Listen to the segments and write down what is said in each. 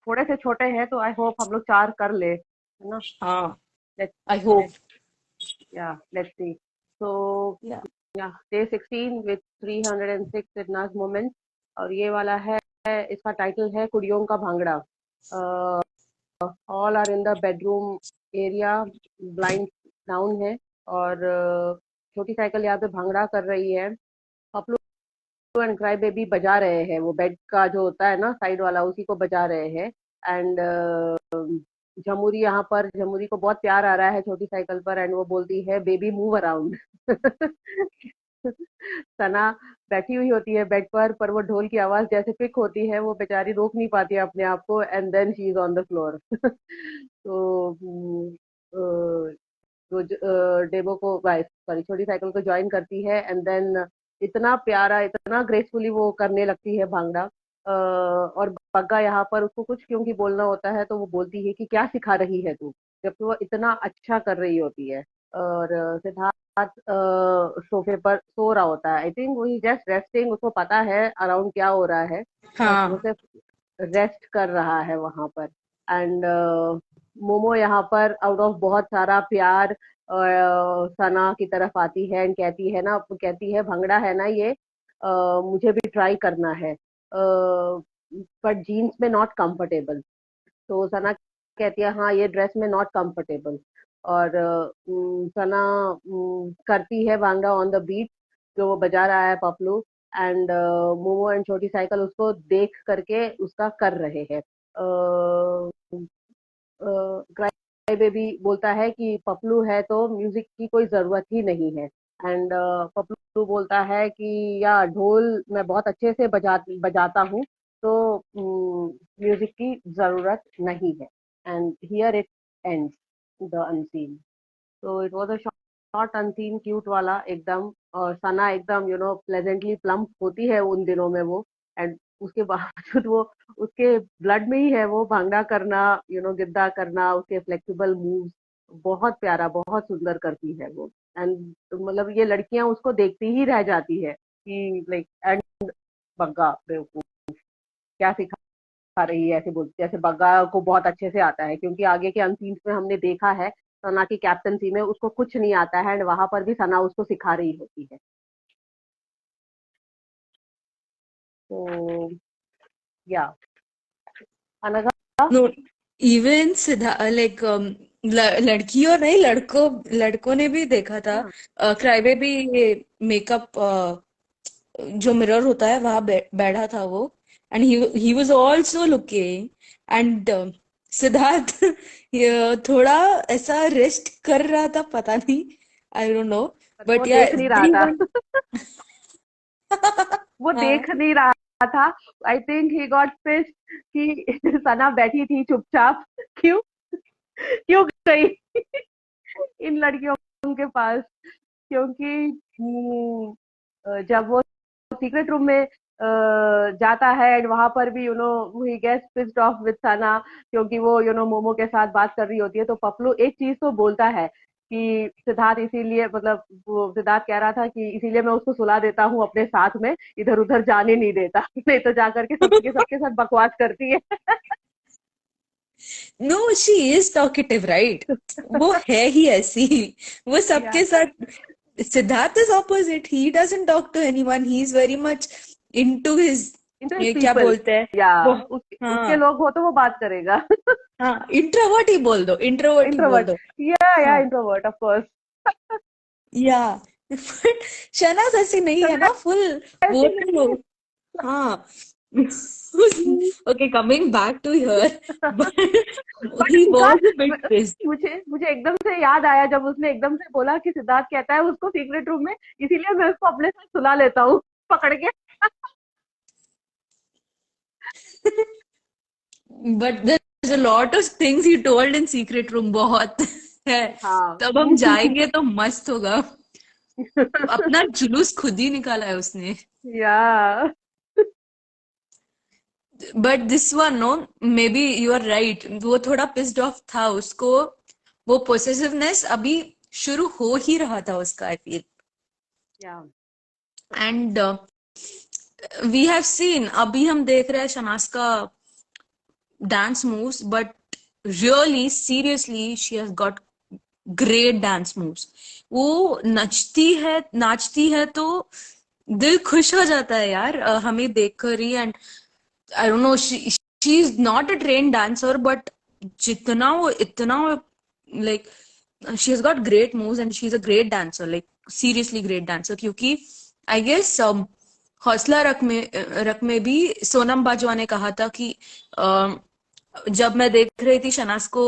थोड़े से छोटे हैं, तो आई होप हम लोग 4 कर ले, है ना? हाँ, लेट्स आई होप। लेट्स या लेट्स सी। सो या या डे 16 विथ 306 सिडनाज मोमेंट्स। और ये वाला है, इसका टाइटल है कुड़ियों का bhangra. All are in the bedroom area, blind down है, और छोटी साइकिल यहाँ पे भांगड़ा कर रही है। पपलू एंड क्राई बेबी बजा रहे हैं, वो बेड का जो होता है ना साइड वाला, उसी को बजा रहे हैं। एंड जमुरी यहाँ पर, जमुरी को बहुत प्यार आ रहा है छोटी साइकिल पर, एंड वो बोलती है बेबी मूव अराउंड। सना बैठी हुई होती है बेड पर वो ढोल की आवाज जैसे पिक होती है, वो बेचारी रोक नहीं पाती है अपने आप को, and then she is on the floor. तो वो डेबो को, सॉरी, छोटी साइकिल को ज्वाइन करती है, एंड देन इतना प्यारा, इतना ग्रेसफुली वो करने लगती है भांगड़ा। और बग्गा यहाँ पर उसको कुछ क्योंकि बोलना होता है, तो वो बोलती है कि क्या सिखा रही है तू, जबकि वो इतना अच्छा कर रही होती है। और सिद्धार्थ सोफे पर सो रहा होता है, आई थिंक वो जस्ट रेस्टिंग, उसको पता है अराउंड क्या हो रहा है, बस वो हाँ। सिर्फ रेस्ट कर रहा है वहां पर। एंड मोमो यहाँ पर आउट ऑफ बहुत सारा प्यार सना की तरफ आती है, एंड कहती है ना, कहती है भंगड़ा है ना ये, मुझे भी ट्राई करना है, बट जीन्स में नॉट कंफर्टेबल। तो सना कहती है हाँ ये ड्रेस में नॉट कंफर्टेबल। और सना करती है भांगड़ा ऑन द बीट, जो वो बजा रहा है पपलू। एंड मोमो एंड छोटी साइकिल उसको देख करके उसका कर रहे हैं। क्राई बेबी बोलता है कि पपलू है तो म्यूजिक की कोई जरूरत ही नहीं है। एंड पपलू बोलता है कि या ढोल मैं बहुत अच्छे से बजाता हूँ, तो म्यूजिक की जरूरत नहीं है। And here it ends the unseen. तो it was a short unseen cute वाला एकदम। और सना एकदम प्लेजेंटली प्लम्प होती है उन दिनों में वो। एंड उसके बावजूद वो, उसके ब्लड में ही है वो भांगड़ा करना, गिद्दा करना, उसके फ्लेक्सिबल मूव्स, बहुत प्यारा, बहुत सुंदर करती है वो। एंड मतलब ये लड़कियां उसको देखती ही रह जाती है कि लाइक, एंड बग्गा बेवकूफ क्या सिखा रही है, ऐसे बोलती, जैसे बग्गा को बहुत अच्छे से आता है, क्योंकि आगे के अनसीन्स में हमने देखा है सना की कैप्टनसी में उसको कुछ नहीं आता है, एंड वहां पर भी सना उसको सिखा रही होती है। तो या अनघा। नो, इवन सिद्धा लाइक लड़की और नहीं, लड़कों लड़कों ने भी देखा था। हाँ, क्राई बेबी ये मेकअप जो मिरर होता है वहां बैठा था वो, and he was also looking, and Siddharth ये थोड़ा ऐसा रेस्ट कर रहा था, पता नहीं, आई डोंट नो, पर वो बट या देख नहीं रहा था। एवरीवन। वो हाँ। देख नहीं रहा था। आई थिंक ही गॉट पिस्ड कि सना बैठी थी चुपचाप, क्यों क्यों गई इन लड़कियों के पास। क्योंकि जब वो सीक्रेट रूम में जाता है, एंड वहां पर भी he gets pissed off with Sana, क्योंकि वो मोमो के साथ बात कर रही होती है। तो पपलू एक चीज तो बोलता है कि सिद्धार्थ इसीलिए, मतलब वो सिद्धार्थ कह रहा था कि इसीलिए मैं उसको सुला देता हूँ अपने साथ में, इधर उधर जाने नहीं देता, नहीं तो जाकर के सबके सबके साथ बकवास करती है। No, she is talkative, right? वो है ही ऐसी, वो या सबके साथ। Siddharth is opposite, he doesn't talk to anyone, he is very much into his, interest ये क्या पीपल, बोलते हैं या वो। उसके हाँ। लोग हो तो वो बात करेगा। हाँ, इंट्रोवर्ट ही बोल दो, इंट्रोवर्ट ही बोल इंट्रोवर्ट, दो। या हाँ। Introvert of course. या बट शनाज ऐसी नहीं है ना, फुल। वो ऐसी नहीं तो, है। हाँ। Okay, coming back to here, but but he उनका, वाज अ बिट पिस्ड। मुझे मुझे एकदम से याद आया जब उसने एकदम से बोला कि सिद्धार्थ कहता है उसको सीक्रेट रूम में, इसीलिए मैं उसको अपने साथ सुला लेता हूँ पकड़ के। But there is a lot of things he told in secret room, बहुत है। हाँ। तब हम जाएंगे तो मस्त होगा। अपना जुलूस खुद ही निकाला है उसने। Yeah but this one, no, maybe you are right, वो थोड़ा पिस्ड ऑफ था उसको, वो पोसेसिवनेस अभी शुरू हो ही रहा था उसका, आई फील। या एंड वी हैव सीन, अभी हम देख रहे हैं शनाज का dance moves, but really seriously she has got great dance moves. वो नाचती है तो दिल खुश हो जाता है यार, हमें देखकर ही. And I don't know, she is not a train dancer, but जितना वो इतना like she has got great moves and she is a great dancer, like seriously great dancer. क्योंकि आई गेस हौसला रख में भी सोनम बाजवा ने कहा था कि जब मैं देख रही थी शनाज को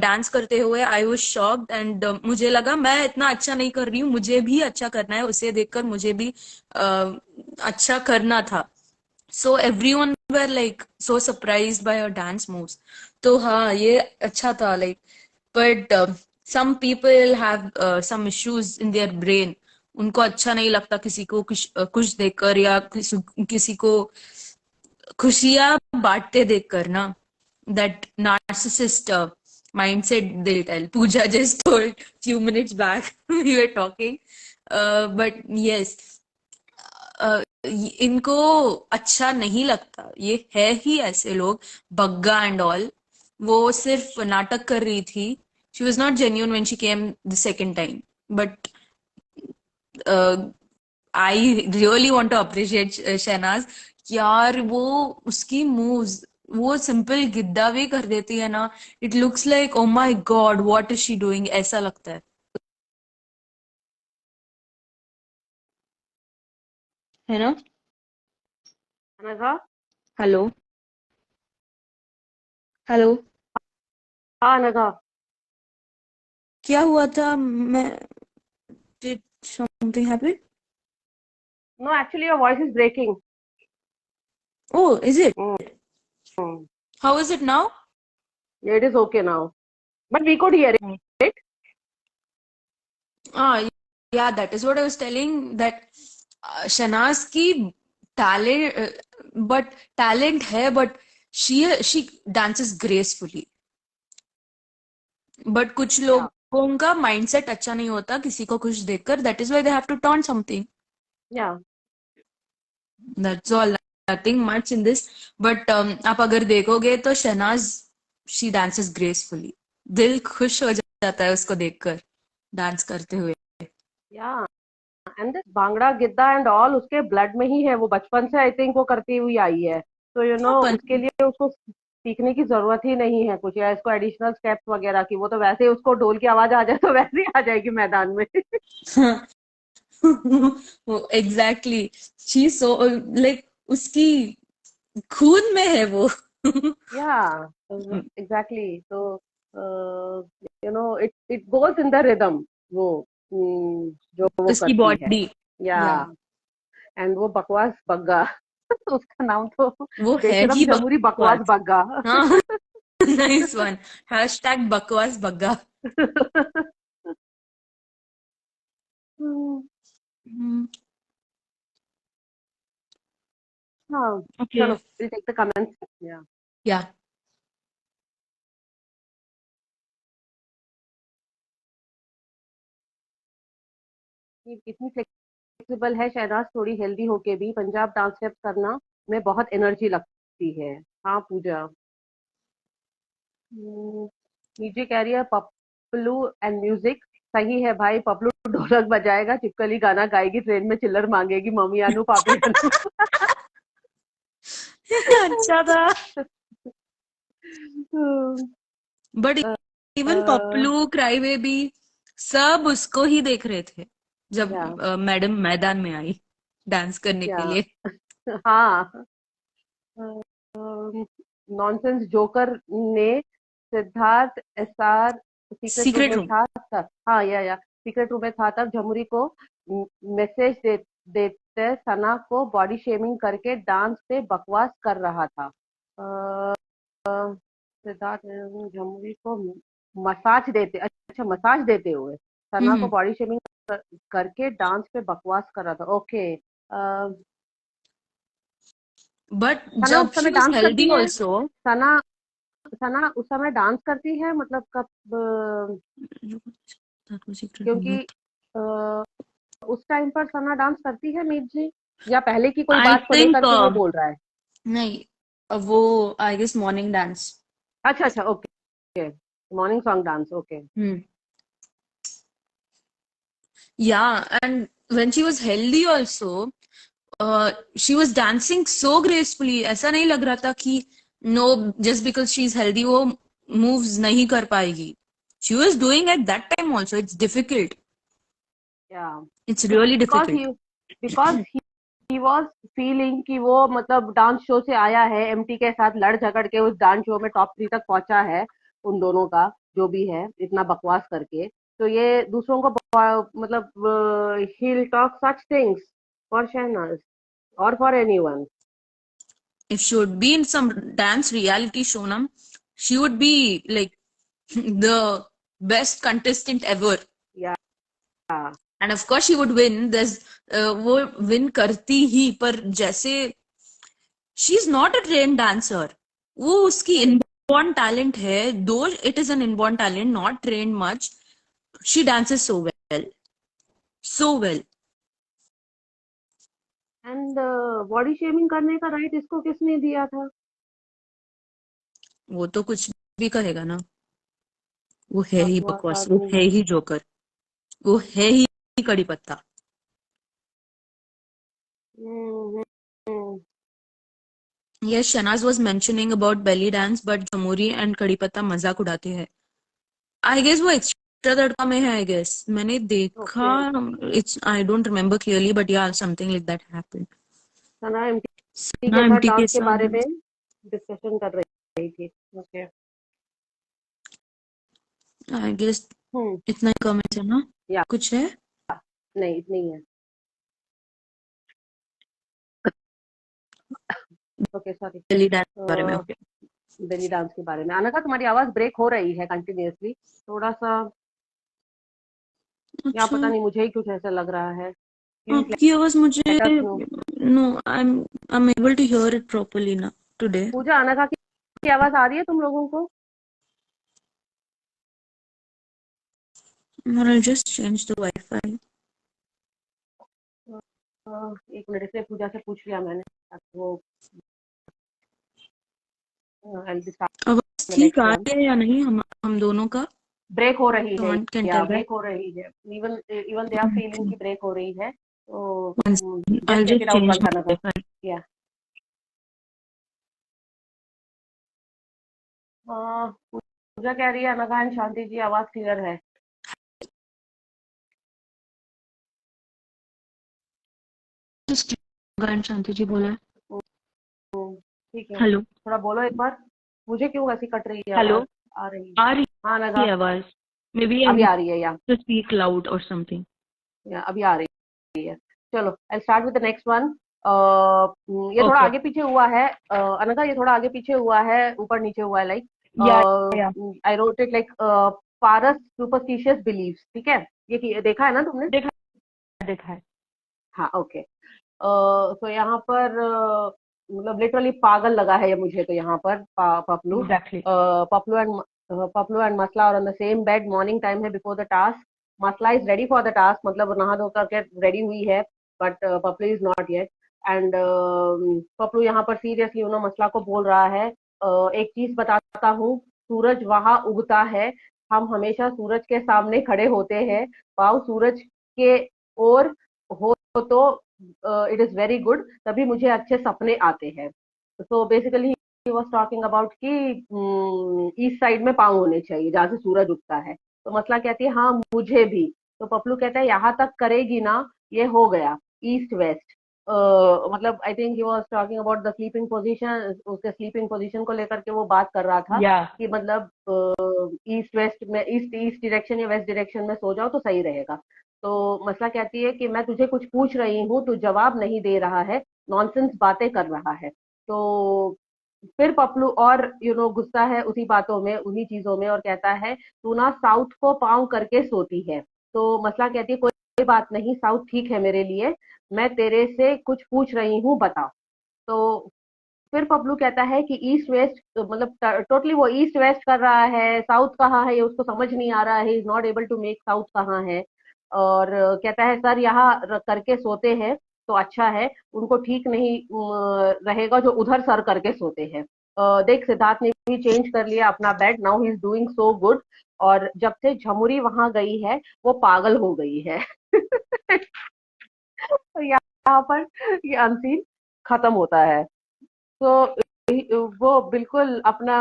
डांस करते हुए, आई वाज शॉक्ड. एंड मुझे लगा मैं इतना अच्छा नहीं कर रही हूँ, मुझे भी अच्छा करना है, उसे देखकर मुझे भी अच्छा करना था. So everyone were like so surprised bye her dance moves. तो हाँ, ये अच्छा था. Like but some people have some issues in their brain. उनको अच्छा नहीं लगता किसी को कुछ देखकर, या किसी को खुशियां बांटते देखकर ना. That narcissist mindset they'll tell. Pooja just told few minutes back we were talking. But yes, इनको अच्छा नहीं लगता. ये है ही ऐसे लोग, बग्गा एंड ऑल. वो सिर्फ नाटक कर रही थी. She was not genuine when she came the second time. But I really want to appreciate Shehnaz. यार वो उसकी मूव्स, वो सिंपल गिद्दा भी कर देती है ना. It looks like oh my God what is she doing, ऐसा लगता है ना. अनघा। हेलो. हेलो. हाँ अनघा। क्या हुआ था? मैं did something happen? No, actually your voice is breaking. Oh, is it? Mm, mm. How is it now? Yeah, it is okay now, but we could hear Mm. it. Ah, yeah, that is what I was telling, that Shahnaz की talent, but talent है, but she dances gracefully. But कुछ Yeah, लोगों का mindset अच्छा नहीं होता किसी को खुश देखकर. That is why they have to turn something. yeah. That's all. Nothing much in this. But आप अगर देखोगे तो शहनाज, शी डांसेस ग्रेसफुली. दिल खुश हो जाता है उसको देखकर डांस करते हुए. Yeah, and this bhangra Giddha and all उसके ब्लड में ही है, वो बचपन से आई थिंक वो करती हुई आई है. तो उसके लिए उसको सीखने की जरूरत ही नहीं है कुछ, या इसको एडिशनल स्टेप्स वगैरह की. वो तो वैसे ही उसको ढोल की आवाज आ जाए तो वैसे ही आ जाएगी मैदान में. एग्जैक्टली. शी सो लाइक उसकी खून में है वो. या एग्जैक्टली. तो it goes in the rhythm. वो जो वो उसकी करती है. बॉडी. या या एंड वो बकवास बग्गा. उसका नाम तो वो है बेशरम ही जमुरी बकवास बकवास. बग्गा. हाँ. Nice one. हैशटैग बकवास बग्गा. हाँ. ओके. चलो, we'll take the comments. Yeah. या. इतनी फ्लेक्सिबल है शहनाज, थोड़ी हेल्दी होके भी पंजाब डांस स्टेप्स करना में बहुत एनर्जी लगती है. हाँ पूजा. नीचे कह रही है पपलू एंड म्यूजिक. सही है भाई, पपलू ढोलक बजाएगा, चिपकली गाना गाएगी, ट्रेन में चिल्लर मांगेगी, मम्मी अनु पापी अनु. अच्छा था. But even Paplu, cry baby, सब उसको ही देख रहे थे जब या मैडम मैदान में आई डांस करने या के लिए. हाँ. नॉनसेंस जोकर ने Siddharth SR secret room secret में रूम. था तब. हाँ या सीक्रेट रूम में था तब झमुरी को मैसेज देते सना को बॉडी शेमिंग करके डांस पे बकवास कर रहा था. सिद्धार्थ झमुरी को मसाज देते, अच्छा मसाज देते हुए सना को बॉडी शेमिंग करके डांस पे बकवास कर रहा था. ओके. बट सना जब उस शी समय वाज डांस हेल्दी करती है. ऑल्सो. सना सना उस समय डांस करती है, मतलब कब? सीक्रेट रूम क्योंकि में. उस टाइम पर सना डांस करती है मीत जी, या पहले की कोई आई बात को लेकर थिंक के वो बोल रहा है? नहीं, वो आई गेस मॉर्निंग डांस. अच्छा अच्छा, okay, morning song dance, okay. Hmm. Yeah, and when she was healthy also, she was dancing so gracefully. ऐसा नहीं लग रहा था कि no, just because she's healthy वो moves नहीं कर पाएगी. She was doing at that time also. It's difficult. या It's really because difficult. He was feeling कि वो मतलब डांस शो से आया है, एमटी के साथ लड़ झगड़ के उस डांस शो में टॉप 3 तक पहुंचा है, उन दोनों का जो भी है इतना बकवास करके। तो ये दूसरों को मतलब he talk such things for Shehnaz और for anyone. If she would be in some dance reality show, na, she would be like the best contestant ever. या And of course she would win. वो win करती ही, पर जैसे she is not a train dancer. वो उसकी inborn talent है, दो it is an inborn talent, not train much. She dances so well, so well. And body shaming करने का राइट इसको किसने दिया था? वो तो कुछ भी कहेगा ना. वो है ही बकवास बकवास, वो आदमी है है। ही जोकर, वो है ही कड़ी पत्ता. हम्म, हम्म, Yes, Shanaz was mentioning about belly dance, but Jamuri and कड़ी पत्ता मजाक उड़ाते हैं. आई गेस वो एक्स्ट्रा तड़का में है, आई गेस मैंने देखा. Okay. It's I don't remember clearly, but yeah something like that happened. Sana MT Sana के साथ एमटी के डांस के साथ बारे में डिस्कशन कर रही थी। ओके। आई गेस हम्म। इतना ही कमेंट है ना. या कुछ है. नहीं, इतनी ही है। Okay, sorry. बेली डांस के बारे में. ओके. बेली डांस के बारे में अनका तुम्हारी आवाज ब्रेक हो रही है कंटिन्यूअसली, थोड़ा सा। या अच्छा, पता नहीं, मुझे ही कुछ ऐसा लग रहा है। प्लीज आपकी आवाज मुझे, let us know. No, I am able to hear it properly ना टुडे. पूजा, अनका की आवाज आ रही है तुम लोगों को? और I just change the WiFi. एक मिनट, से पूजा से पूछ लिया मैंने, ताकि वो आवाज द ठीक नेक्स्ट आ वन। रही है या नहीं, हम दोनों का. ब्रेक हो रही है, can't can you tell that. Break हो रही है। Even even they are feeling की ब्रेक हो रही है, तो I'll just check just it out change once my Anka. Wi-Fi. या पूजा कह रही है अनका एंड शांति जी आवाज क्लियर है। Just गायन शांति जी बोला है. ठीक है, हेलो. थोड़ा बोलो एक बार। मुझे क्यों ऐसी कट रही है हेलो. आवाज? आ रही है। आ रही हाँ है नगा, आवाज. मे बी आई अभी नीड आ रही है, टू स्पीक लाउड और समथिंग. या अभी आ रही है। चलो, I start with the next one. ये थोड़ा ओके. आगे पीछे हुआ है, अनका ये थोड़ा आगे पीछे हुआ है, ऊपर नीचे हुआ है, like yeah yeah I wrote it like Paras superstitious beliefs. ठीक है, ये देखा है ना तुमने? देखा देखा है. हाँ, ओके। तो यहाँ पर मतलब लिटरली पागल लगा है ये मुझे, तो यहाँ पर Paplu, exactly. Paplu and Paplu and मसला और on the same bed, morning time है, बिफोर द टास्क। मसला is ready for the task, मतलब वो नहा धो करके रेडी हुई है, but Paplu is not yet. And Paplu यहाँ पर सीरियसली मसला को बोल रहा है, एक चीज बताता हूँ, सूरज वहां उगता है, हम हमेशा सूरज के सामने खड़े होते हैं, पाँव सूरज के ओर हो तो इट इज वेरी गुड, तभी मुझे अच्छे सपने आते हैं। तो basically he was talking about कि ईस्ट साइड में पाँव होने चाहिए जहाँ से सूरज उगता है। तो मसला कहती है हाँ मुझे भी। तो पपलू कहता है यहाँ तक करेगी ना, ये हो गया ईस्ट वेस्ट। मतलब आई think he was talking about the sleeping position, उसके स्लीपिंग पोजीशन को लेकर के वो बात कर रहा था या कि मतलब ईस्ट वेस्ट में, ईस्ट ईस्ट डायरेक्शन या वेस्ट डायरेक्शन में सो जाओ तो सही रहेगा। तो मसला कहती है कि मैं तुझे कुछ पूछ रही हूँ, तू जवाब नहीं दे रहा है, नॉनसेंस बातें कर रहा है। तो फिर पपलू और गुस्सा है उसी बातों में, उन्हीं चीजों में, और कहता है तू ना साउथ को पाँव करके सोती है। तो मसला कहती है कोई बात नहीं, साउथ ठीक है मेरे लिए, मैं तेरे से कुछ पूछ रही हूँ, बता। तो फिर पपलू कहता है कि ईस्ट वेस्ट, मतलब टोटली वो ईस्ट वेस्ट कर रहा है, साउथ कहाँ है ये उसको समझ नहीं आ रहा है, is not able to make south कहाँ है। और कहता है सर यहाँ करके सोते हैं, तो अच्छा है, उनको ठीक नहीं रहेगा जो उधर सर करके सोते हैं। देख सिद्धार्थ ने भी चेंज कर लिया अपना bed, now he is doing so good. और जब से झमुरी वहां गई है वो पागल हो गई है। तो यहाँ पर ये अनसीन खत्म होता है। तो वो बिल्कुल अपना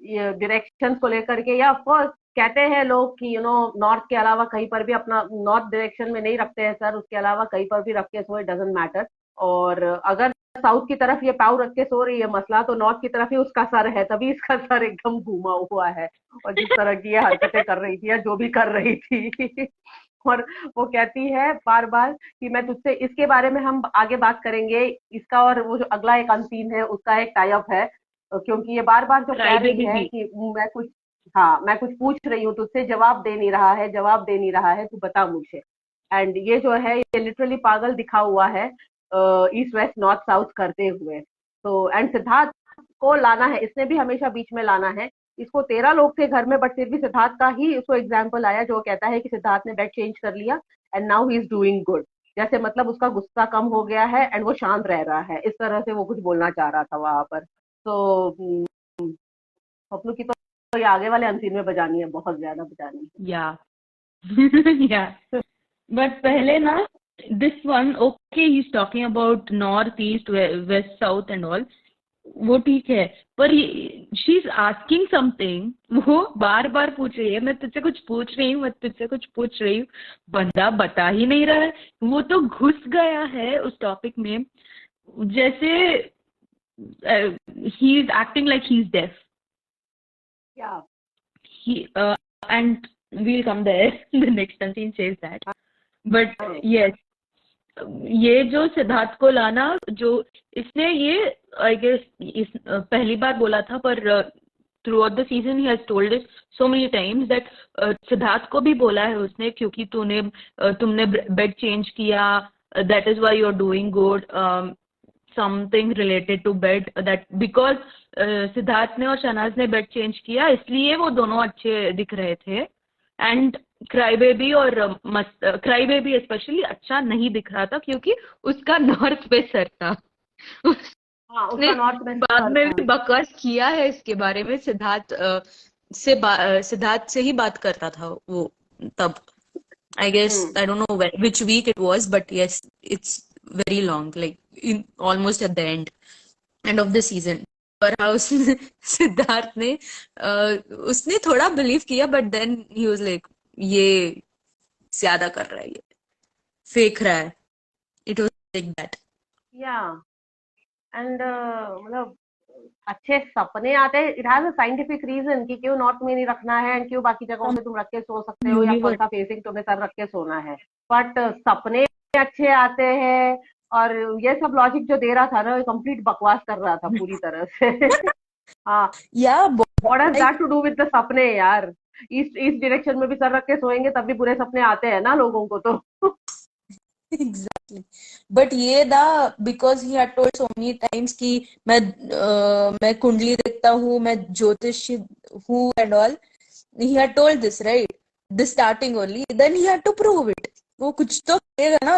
ये डायरेक्शन को लेकर के, या ऑफ कोर्स कहते हैं लोग कि नॉर्थ के अलावा कहीं पर भी अपना, नॉर्थ डायरेक्शन में नहीं रखते हैं सर, उसके अलावा कहीं पर भी रख के सो, इट डजंट मैटर। और अगर साउथ की तरफ ये पाँव रख के सो रही है मसला, तो नॉर्थ की तरफ ही उसका सर है, तभी इसका सर एकदम घूमा हुआ है। और जिस तरह की ये हरकतें कर रही थी या जो भी कर रही थी। और वो कहती है बार बार कि मैं तुझसे, इसके बारे में हम आगे बात करेंगे, इसका और वो जो अगला एक अनसीन है उसका एक टाई अप है। क्योंकि ये बार बार जो कह क्राई रही बेबी है भी। कि मैं कुछ, हाँ मैं कुछ पूछ रही हूँ तुझसे, जवाब दे नहीं रहा है, जवाब दे नहीं रहा है, तू बता मुझे। एंड ये जो है ये लिटरली पागल दिखा हुआ है, ईस्ट वेस्ट नॉर्थ साउथ करते हुए। तो एंड सिद्धार्थ को लाना है, इसने भी हमेशा बीच में लाना है। इसको 13 लोग थे घर में, बट फिर भी सिद्धार्थ का ही उसको एग्जाम्पल आया, जो कहता है कि सिद्धार्थ ने बेड चेंज कर लिया and now he is doing good. जैसे मतलब उसका गुस्सा कम हो गया है एंड वो शांत रह रहा है, इस तरह से वो कुछ बोलना चाह रहा था वहां पर। तो पपलू की तो ये आगे वाले अनसीन में बजानी है, बहुत ज्यादा बजानी या या है। बट पहले ना, this one okay, he is talking about north east west south and all, वो ठीक है। पर शी इज आस्किंग समथिंग, वो बार बार पूछ रही है, मैं तुझसे कुछ पूछ रही हूँ, मैं तुझसे कुछ पूछ रही हूँ, बंदा बता ही नहीं रहा है। वो तो घुस गया है उस टॉपिक में, जैसे he is acting like he is deaf. क्या? He and we'll come there. The next scene says that. But yes, ये जो सिद्धार्थ को लाना, जो इसने ये आई गेस इस पहली बार बोला था, पर throughout the season he has told it so many times that Siddharth को भी बोला है उसने, क्योंकि तुमने बेड चेंज किया, that is why you are doing good, something related to bed, that because Siddharth ने और शहनाज ने बेड चेंज किया, इसलिए वो दोनों अच्छे दिख रहे थे। एंड क्राई बेबी और क्राई बेबी स्पेशली अच्छा नहीं दिख रहा था, क्योंकि उसका नॉर्थ पे सर था। हाँ, उसने उसका नॉर्थ में बाद सर में था। भी बकवास किया है इसके बारे में, सिद्धार्थ से ही बात करता था वो तब। I guess hmm. I don't know which week it was, but yes, it's very long, like in almost at the end of the season. पर हाँ, उसने सिद्धार्थ ने उसने थोड़ा बिलीव किया, but then he was like ये ज्यादा कर रहा है, ये फेंक रहा है। It was like that. Yeah and मतलब अच्छे सपने आते हैं, it has a scientific reason कि क्यों नॉर्थ में नहीं रखना है एंड क्यों बाकी जगहों पे तुम रख के सो सकते हो, या कौन यूनिवर्स। सा फेसिंग तुम्हें सर रख के सोना है। बट सपने अच्छे आते हैं। और ये सब लॉजिक जो दे रहा था ना, कंप्लीट बकवास कर रहा था पूरी तरह से। हाँ। Yeah what has like that to do with the सपने यार? ईस्ट ईस्ट डायरेक्शन में भी सर रख के सोएंगे तब भी बुरे सपने आते हैं ना लोगों को तो। एग्जैक्टली। बट ये दा because he had told so many times कि मैं कुंडली देखता हूँ, मैं ज्योतिष हूँ and all, he had told this right, the starting only, then he had to prove it। वो कुछ तो करेगा ना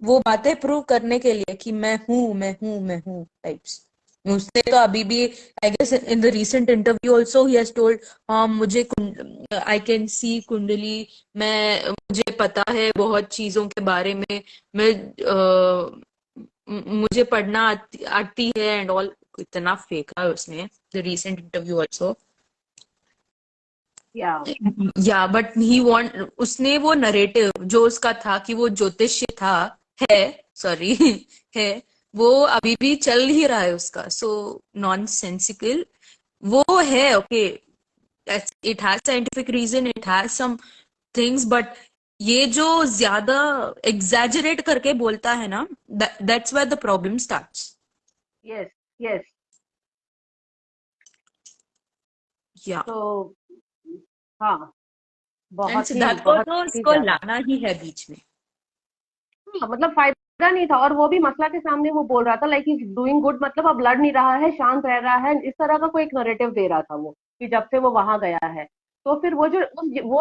वो बातें प्रूव करने के लिए कि मैं हूँ, मैं हूँ, मैं हूँ टाइप्स। उसने तो अभी भी I guess in the recent interview also he has told, हाँ मुझे आई कैन सी कुंडली, मुझे पता है बहुत चीजों के बारे में, मैं मुझे पढ़ना आती है एंड ऑल। इतना फेंका है उसने द रीसेंट इंटरव्यू ऑल्सो। या या बट ही वांट, उसने वो नरेटिव जो उसका था कि वो ज्योतिष्य था, है, सॉरी, है, वो अभी भी चल ही रहा है उसका। सो नॉनसेंसिकल वो है। Okay, it has scientific reason, it has some things, but ये जो ज्यादा एग्जैजरेट करके बोलता है ना, that's where the problem starts. Yes yes. Yeah तो हाँ, एंड बहुत ही सिद्धार्थ को बहुत तो ही इसको ज्यादा। लाना ही है बीच में। हाँ, मतलब फायदा नहीं था, और वो भी मसला के सामने वो बोल रहा था लाइक इज डूइंग गुड, मतलब अब लड़ नहीं रहा है, शांत रह रहा है, इस तरह का कोई एक नरेटिव दे रहा था वो, कि जब से वो वहां गया है। तो फिर वो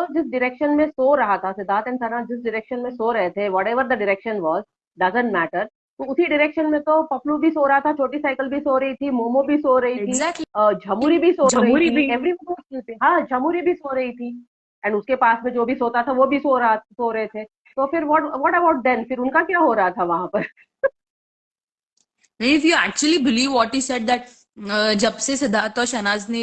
जिस डायरेक्शन में सो रहा था, सिद्धार्थ एंड सना जिस डायरेक्शन में सो रहे थे, what ever the direction was, doesn't matter, तो उसी डायरेक्शन में तो पपलू भी सो रहा था, छोटी साइकिल भी सो रही थी, मोमो भी सो रही थी, एग्जैक्टली। झमुरी भी सो रही झमुरी थी, भी। एवरी, हाँ झमुरी भी सो रही थी। एंड उसके पास में जो भी सोता था वो भी सो रहे थे। तो फिर व्हाट अबाउट देन, फिर उनका क्या हो रहा था वहां पर? नहीं, if you actually believe what he said that जब से सिद्धार्थ और शहनाज ने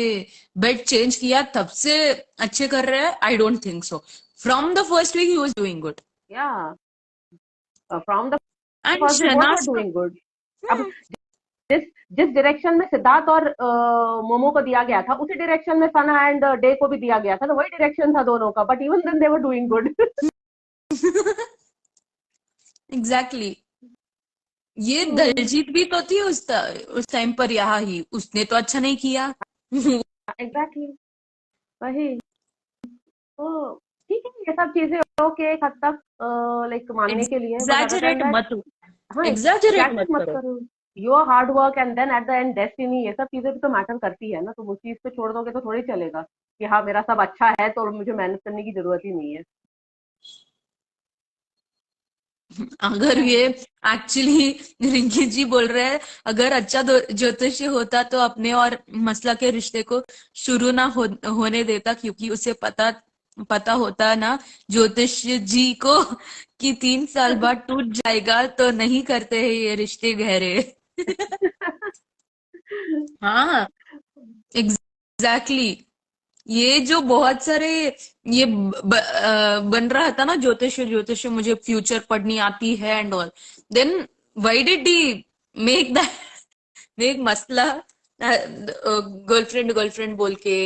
बेड चेंज किया तब से अच्छे कर रहे हैं, I don't think so. From the first week he was doing good. Yeah from the end first week what were Shehnaz का डूइंग गुड। अब जिस जिस डायरेक्शन में सिद्धार्थ और मोमो को दिया गया था, उसी डायरेक्शन में सना एंड डे को भी दिया गया था, तो वही डायरेक्शन था दोनों का, but even then they were doing good. Exactly exactly. ये हम्म, दलजीत भी तो थी उस टाइम पर यहाँ ही, उसने तो अच्छा नहीं किया। एग्जैक्टली, वही। तो ठीक है, ये सब चीजें ओके एक हद तक लाइक मानने के लिए, but other than exaggerate that, मत हाँ एग्जैजरेट एग्जैक्टली मत मत करो। करो। Your hard work and then at the end destiny, ये सब चीजें भी तो मैटर करती है ना, तो उस चीज पे छोड़ दोगे तो थोड़ी चलेगा कि हाँ मेरा सब अच्छा है तो मुझे मेहनत करने की जरूरत ही नहीं है। अगर ये एक्चुअली रिंकी जी बोल रहे हैं, अगर अच्छा ज्योतिषी होता तो अपने और मसला के रिश्ते को शुरू ना होने देता, क्योंकि उसे पता पता होता ना ज्योतिष जी को कि 3 साल बाद टूट जाएगा, तो नहीं करते हैं ये रिश्ते गहरे। हाँ, एग्जैक्टली exactly. ये जो बहुत सारे ये बन रहा था ना, ज्योतिष मुझे फ्यूचर पढ़नी आती है and all, then why did he make that make मसला गर्लफ्रेंड बोल के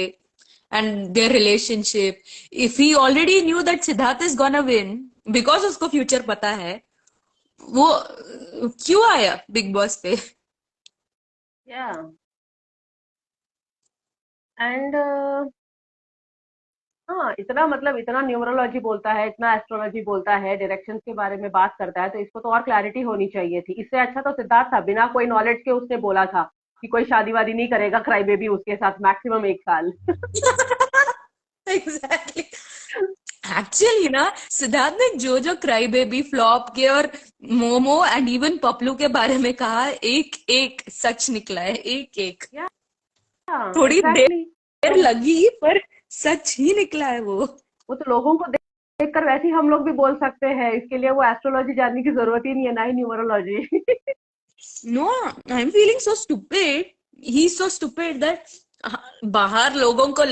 and their relationship, if he already knew that Siddharth is gonna win because उसको फ्यूचर पता है, वो क्यों आया बिग बॉस पे? या एंड हाँ, इतना मतलब इतना न्यूमरोलॉजी बोलता है, इतना एस्ट्रोलॉजी बोलता है, डायरेक्शंस के बारे में बात करता है, तो इसको तो और क्लैरिटी होनी चाहिए थी। इससे अच्छा तो सिद्धार्थ था, बिना कोई नॉलेज के उसने बोला था कि कोई शादी वादी नहीं करेगा क्राई बेबी उसके साथ मैक्सिमम 1 साल। एग्जैक्टली। एक्चुअली ना, सिद्धार्थ ने जो जो क्राई बेबी, फ्लॉप के और मोमो एंड इवन पपलू के बारे में कहा, एक एक सच निकला है, एक एक। या थोड़ी एग्जैक्टली। देर तो लगी पर सच ही निकला है वो। वो तो लोगों को देख कर वैसे ही हम लोग भी बोल सकते हैं, इसके लिए वो एस्ट्रोलॉजी जानने की जरूरत ही नहीं है, ना ही numerology. No, I am feeling so stupid, he so stupid that बाहर लोगों को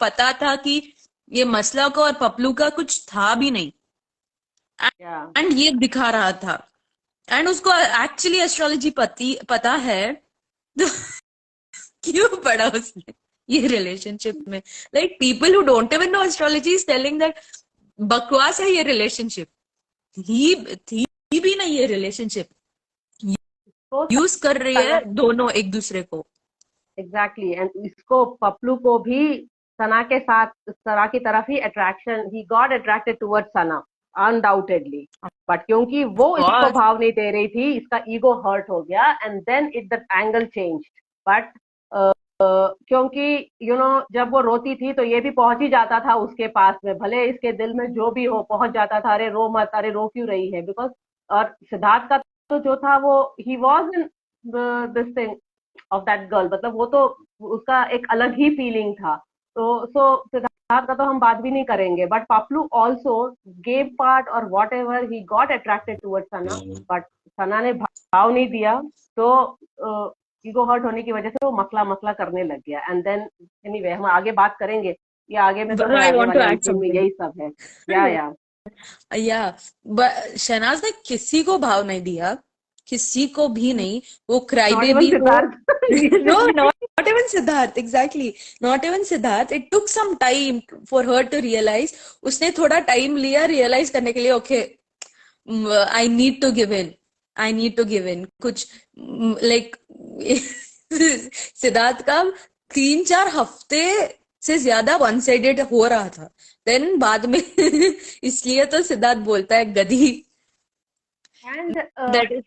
पता था कि ये मसला का और पपलू का कुछ था भी नहीं, या एंड ये दिखा रहा था, एंड उसको एक्चुअली एस्ट्रोलॉजी पता है, तो क्यों पड़ा उसने ये रिलेशनशिप में? Like people who don't even know astrology is telling that बकवास है ये रिलेशनशिप, ही थी भी नहीं ये रिलेशनशिप, तो यूज कर रही है सना, दोनों एक दूसरे को। एग्जैक्टली, एंड इसको पपलू को भी सना के साथ, सना की तरफ ही attraction, he got attracted towards Sana undoubtedly, but क्योंकि वो इसको और भाव नहीं दे रही थी, इसका ईगो हर्ट हो गया and then it the angle change. But क्योंकि जब वो रोती थी तो ये भी पहुंच ही जाता था उसके पास में, भले इसके दिल में जो भी हो पहुंच जाता था, अरे रो मत, अरे रो क्यों रही है, बिकॉज और सिद्धार्थ का तो जो था वो he was in this thing of that girl, मतलब वो तो उसका एक अलग ही फीलिंग था। तो सिद्धार्थ का तो हम बात भी नहीं करेंगे, but Paplu also gave part और whatever he got attracted toward Sana, but Sana ने भाव नहीं दिया, तो ईगो हर्ट होने की वजह से वो मसला मसला करने लग गया। एंड देन एनीवे हम आगे बात करेंगे, ये आगे में तो है, आई आगे वांट टू वाले ऐड एपिसोड में समथिंग। यही सब है। या या शहनाज ने किसी को भाव नहीं दिया, किसी को भी नहीं, वो क्राई नॉट इवन बेबी को। Siddharth. No, not even Siddharth, exactly, not even Siddharth, it took some time for her to realise. उसने थोड़ा टाइम लिया रियलाइज करने के लिए, okay I need to give in, I need to give in कुछ, like Siddharth का 3-4 हफ्ते से ज्यादा वन साइडेड हो रहा था, देन बाद में इसलिए तो सिद्धार्थ बोलता है गधी, एंड दैट इज।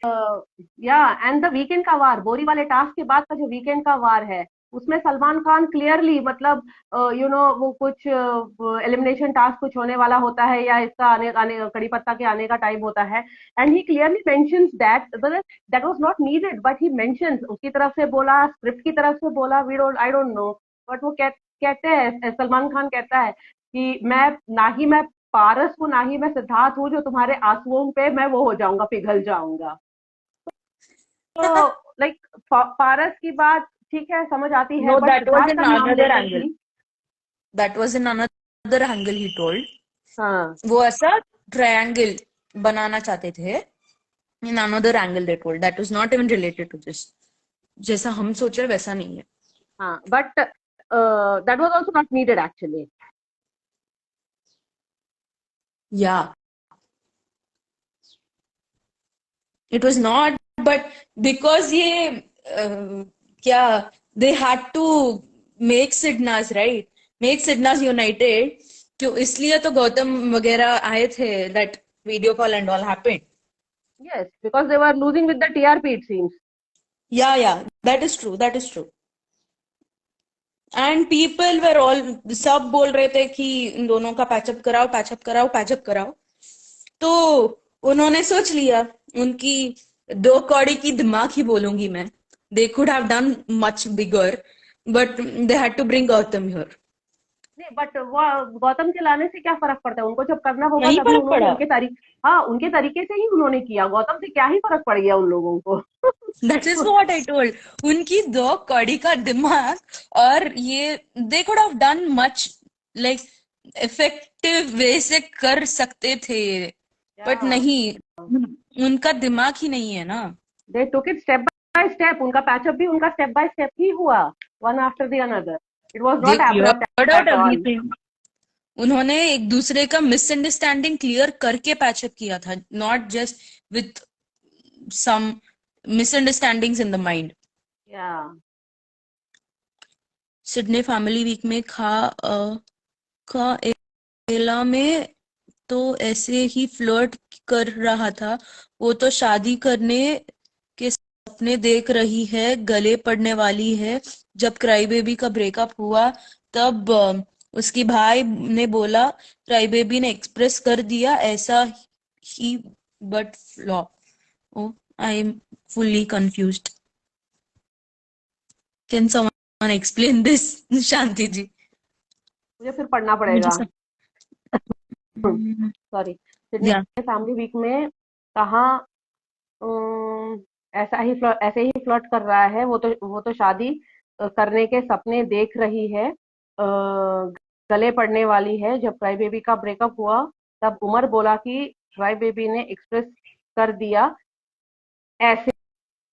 या एंड द वीकेंड का वार, बोरी वाले टास्क के बाद का जो वीकेंड का वार है, उसमें सलमान खान क्लियरली मतलब वो कुछ एलिमिनेशन टास्क कुछ होने वाला होता है या इसका आने आने कड़ी पत्ता के आने का टाइम होता है, and he clearly mentions that that was not needed, but he mentions, उसकी तरफ से बोला, स्क्रिप्ट की तरफ से बोला, we don't I don't know, but वो कहते हैं, सलमान खान कहता है कि मैं पारस हूँ, ना ही मैं सिद्धार्थ हूँ जो तुम्हारे आंसुओं पे मैं वो हो जाऊंगा, पिघल जाऊंगा। तो लाइक पारस की बात ठीक है, समझ आती है, No, but that was Siddharth in का नाम another लेने angle. की। That was in another angle he told. हाँ, वो ऐसा ट्रायंगल बनाना चाहते थे. In another angle they told. That was not even related to this. जैसा हम सोच रहे वैसा नहीं है. हाँ, but that was also not needed actually. Yeah, it was not, but because ये क्या they had to make Sidnas right, make Sidnas united. क्यों इसलिए तो गौतम वगैरह आए थे. That video call and all happened. Yes, because they were losing with the TRP it seems. Yeah, yeah, that is true. That is true. And people were all सब बोल रहे थे कि इन दोनों का पैचअप कराओ, पैचअप कराओ, पैचअप कराओ. तो उन्होंने सोच लिया, उनकी दो कौड़ी की दिमाग ही बोलूंगी मैं. They could have done much bigger, but they had to bring Gautam here. नहीं, बट वो गौतम के लाने से क्या फर्क पड़ता है, उनको जब करना होगा नहीं तभी फर्क उन्होंने पड़ा. उनके तरीके, हाँ उनके तरीके से ही उन्होंने किया, गौतम से क्या ही फर्क पड़ गया उन लोगों को। That is what I told. उनकी दो कौड़ी का दिमाग, और ये दे could have done much like effective way से कर सकते थे, बट या नहीं. उनका दिमाग ही नहीं है ना. They took it step by step, उनका पैचअप भी उनका स्टेप बाय स्टेप ही हुआ, one after the another, it was they not cleared abrupt out at all. Everything. उन्होंने एक दूसरे का मिसअंडरस्टैंडिंग क्लियर करके पैचअप किया था, not just with some misunderstandings in the mind. Yeah सिडनी फैमिली वीक में का एला में तो ऐसे ही फ्लर्ट कर रहा था. वो तो शादी करने के सपने देख रही है, गले पड़ने वाली है. जब क्राई बेबी का ब्रेकअप हुआ तब उसकी भाई ने बोला, क्राई बेबी ने एक्सप्रेस कर दिया ऐसा ही, but flop. Oh, I am fully confused. Can someone explain this? Shanti ji. मुझे फिर पढ़ना मुझे पड़ेगा। सब. सॉरी, सिडनी या फैमिली वीक में कहाँ ऐसे ही फ्लर्ट कर रहा है, वो तो शादी करने के सपने देख रही है, गले पड़ने वाली है. जब क्राई बेबी का ब्रेकअप हुआ तब उमर बोला कि क्राई बेबी ने एक्सप्रेस कर दिया ऐसे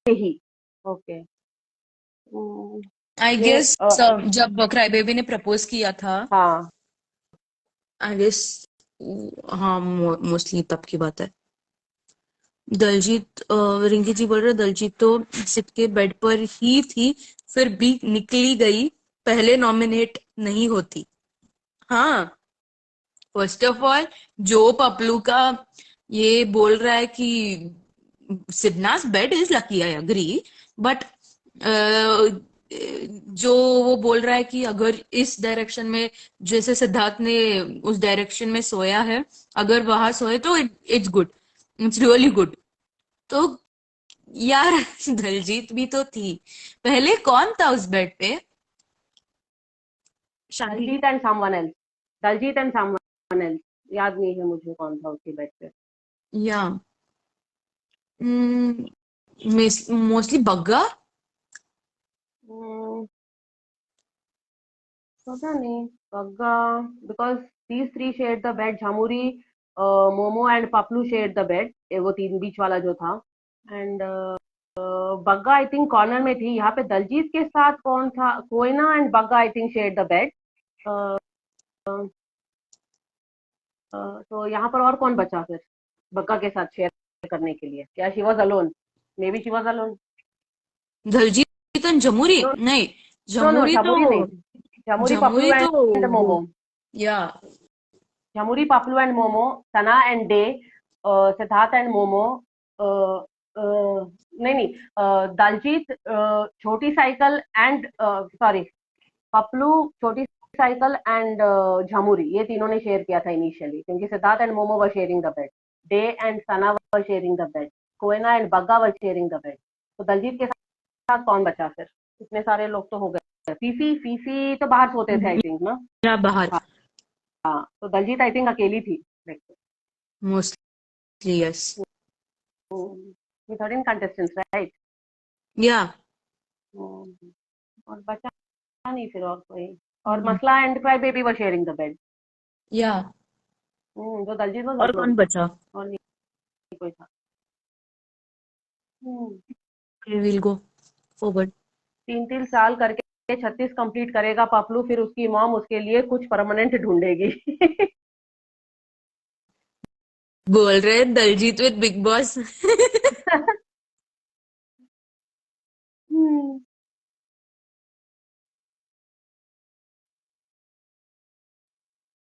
ही। ओके। आई ये गेस जब क्राई बेबी ने प्रपोज किया था, हाँ, आई गेस, हाँ मोस्टली तब की बात है. दलजीत, रिंकी जी बोल रहे दलजीत तो सिट के बेड पर ही थी, फिर भी निकली गई, पहले नॉमिनेट नहीं होती. हाँ, फर्स्ट ऑफ ऑल जो पपलू का ये बोल रहा है कि सिडनास bed is lucky, I agree, but जो वो बोल रहा है कि अगर इस डायरेक्शन में, जैसे सिद्धार्थ ने उस डायरेक्शन में सोया है, अगर वहां सोए तो it's good, it's really good. तो यार दलजीत भी तो थी. पहले कौन था उस बेड पे? शादी. Daljeet and someone else, Daljeet and someone else, याद नहीं है मुझे कौन था उसके बेड पे। या मोस्टली बग्गा. हम्म, पता नहीं, पग्गा, because these three shared the bed, Jhamuri, Momo and Paplu shared the bed, वो तीन बीच वाला जो था, and Bagga I think corner में थी। यहाँ पे दलजीत के साथ कौन था, Koena and Bagga I think shared the bed. तो यहाँ पर और कौन बचा फिर बग्गा के साथ शेयर करने के लिए, क्या she was alone, maybe she was alone. Daljeet and Jamuri no, नहीं. नो, नो, जमुरी तो, झामुरी नहीं, झामुरी जमुरी पपलू तो एंड वो, मोमो, या झामुरी पपलू एंड मोमो, सना एंड डे, सिद्धार्थ एंड मोमो, नहीं नहीं, दलजीत, छोटी साइकिल एंड सॉरी, पपलू, छोटी साइकिल एंड झमुरी, ये तीनों ने शेयर किया था इनिशियली, क्योंकि Siddharth and momo were sharing the bed, day and Sana were sharing the bed, Koyna and Bagga were sharing the bed. तो दलजीत के साथ कौन बचा फिर? इतने सारे लोग तो हो गए। फीफी, फीफी तो बाहर सोते थे आई थिंक ना। या बाहर। हाँ, हाँ, तो दलजीत आई थिंक अकेली थी। Mostly yes. ये 13 कंटेस्टेंट्स राइट। या। और बचा नहीं फिर और कोई। और मसला and cry baby were sharing the bed. या। तो दलजीत वॉज और अलोन। कौन बचा? और नहीं कोई था। हम्म, विल गो फॉरवर्ड। 3-3 साल करके 36 कंप्लीट करेगा पपलू, फिर उसकी मॉम उसके लिए कुछ परमानेंट ढूंढेगी। बोल रहे दलजीत विद बिग बॉस। हम्म,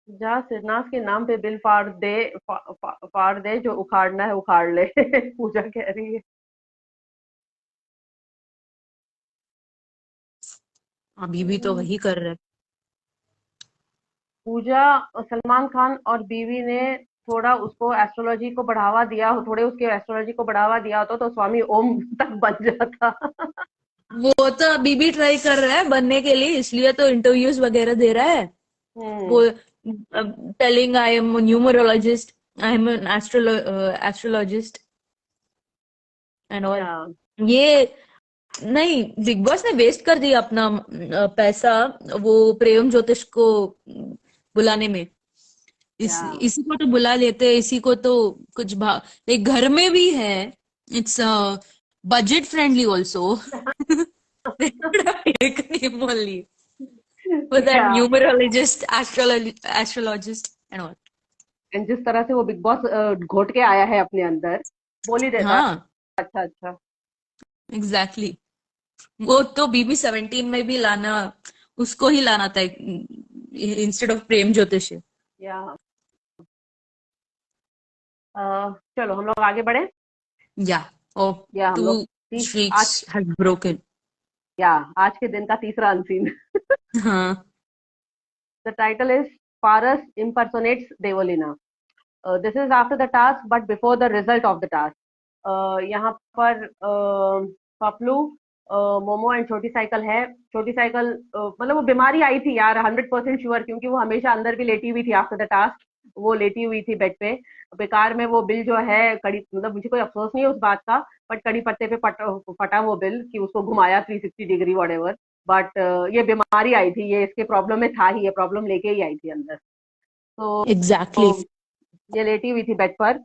जा सिरनास के नाम पे बिल फाड़ दे, फाड़ दे, जो उखाड़ना है उखाड़ ले। पूजा कह रही है। अभी भी तो वही कर रहे। पूजा, सलमान खान और बीवी ने थोड़ा उसको एस्ट्रोलॉजी को बढ़ावा दिया, थोड़े उसके एस्ट्रोलॉजी को बढ़ावा दिया होता तो स्वामी ओम तक बन जाता। वो तो अभी भी ट्राई कर रहा है बनने के लिए, इसलिए तो इंटरव्यूज वगैरह दे रहा है। वो hmm. Telling I am numerologist, I am an astrologist and all. या ये नहीं, बिग बॉस ने वेस्ट कर दिया अपना पैसा वो प्रेम ज्योतिष को बुलाने में। या इसी को तो बुला लेते हैं, इसी को तो कुछ लाइक घर में भी है। It's budget friendly also. They could have taken him only for that या numerologist, astrologist and all. And जिस तरह से वो बिग बॉस घोट के आया है अपने अंदर, बोल ही देता। हाँ, अच्छा अच्छा। Exactly exactly. वो तो BB17 में भी लाना, उसको ही लाना था इंस्टेड ऑफ प्रेम ज्योतिष। या चलो हम लोग आगे बढ़े। या। ओ, या हम टू लोग आज, स्ट्रीक्स हैज ब्रोकन। या आज के दिन का तीसरा अनसीन। हाँ। The title is Paras impersonates Devoleena. This is after the task but before the result of the task. यहाँ पर पपलू, मोमो एंड छोटी साइकिल है। छोटी साइकिल मतलब वो बीमारी आई थी यार, 100% श्योर, क्योंकि वो हमेशा अंदर भी लेटी हुई थी आफ्टर द टास्क। वो लेटी हुई थी बेड पे। बेकार में वो बिल जो है कड़ी, मतलब मुझे कोई अफसोस नहीं है उस बात का, बट कड़ी पत्ते पे फटा वो बिल कि उसको घुमाया 360 डिग्री वट। बट ये बीमारी आई थी, ये इसके प्रॉब्लम में था ही, ये प्रॉब्लम लेके ही आई थी अंदर। तो एग्जैक्टली। ये लेटी हुई थी बेड पर,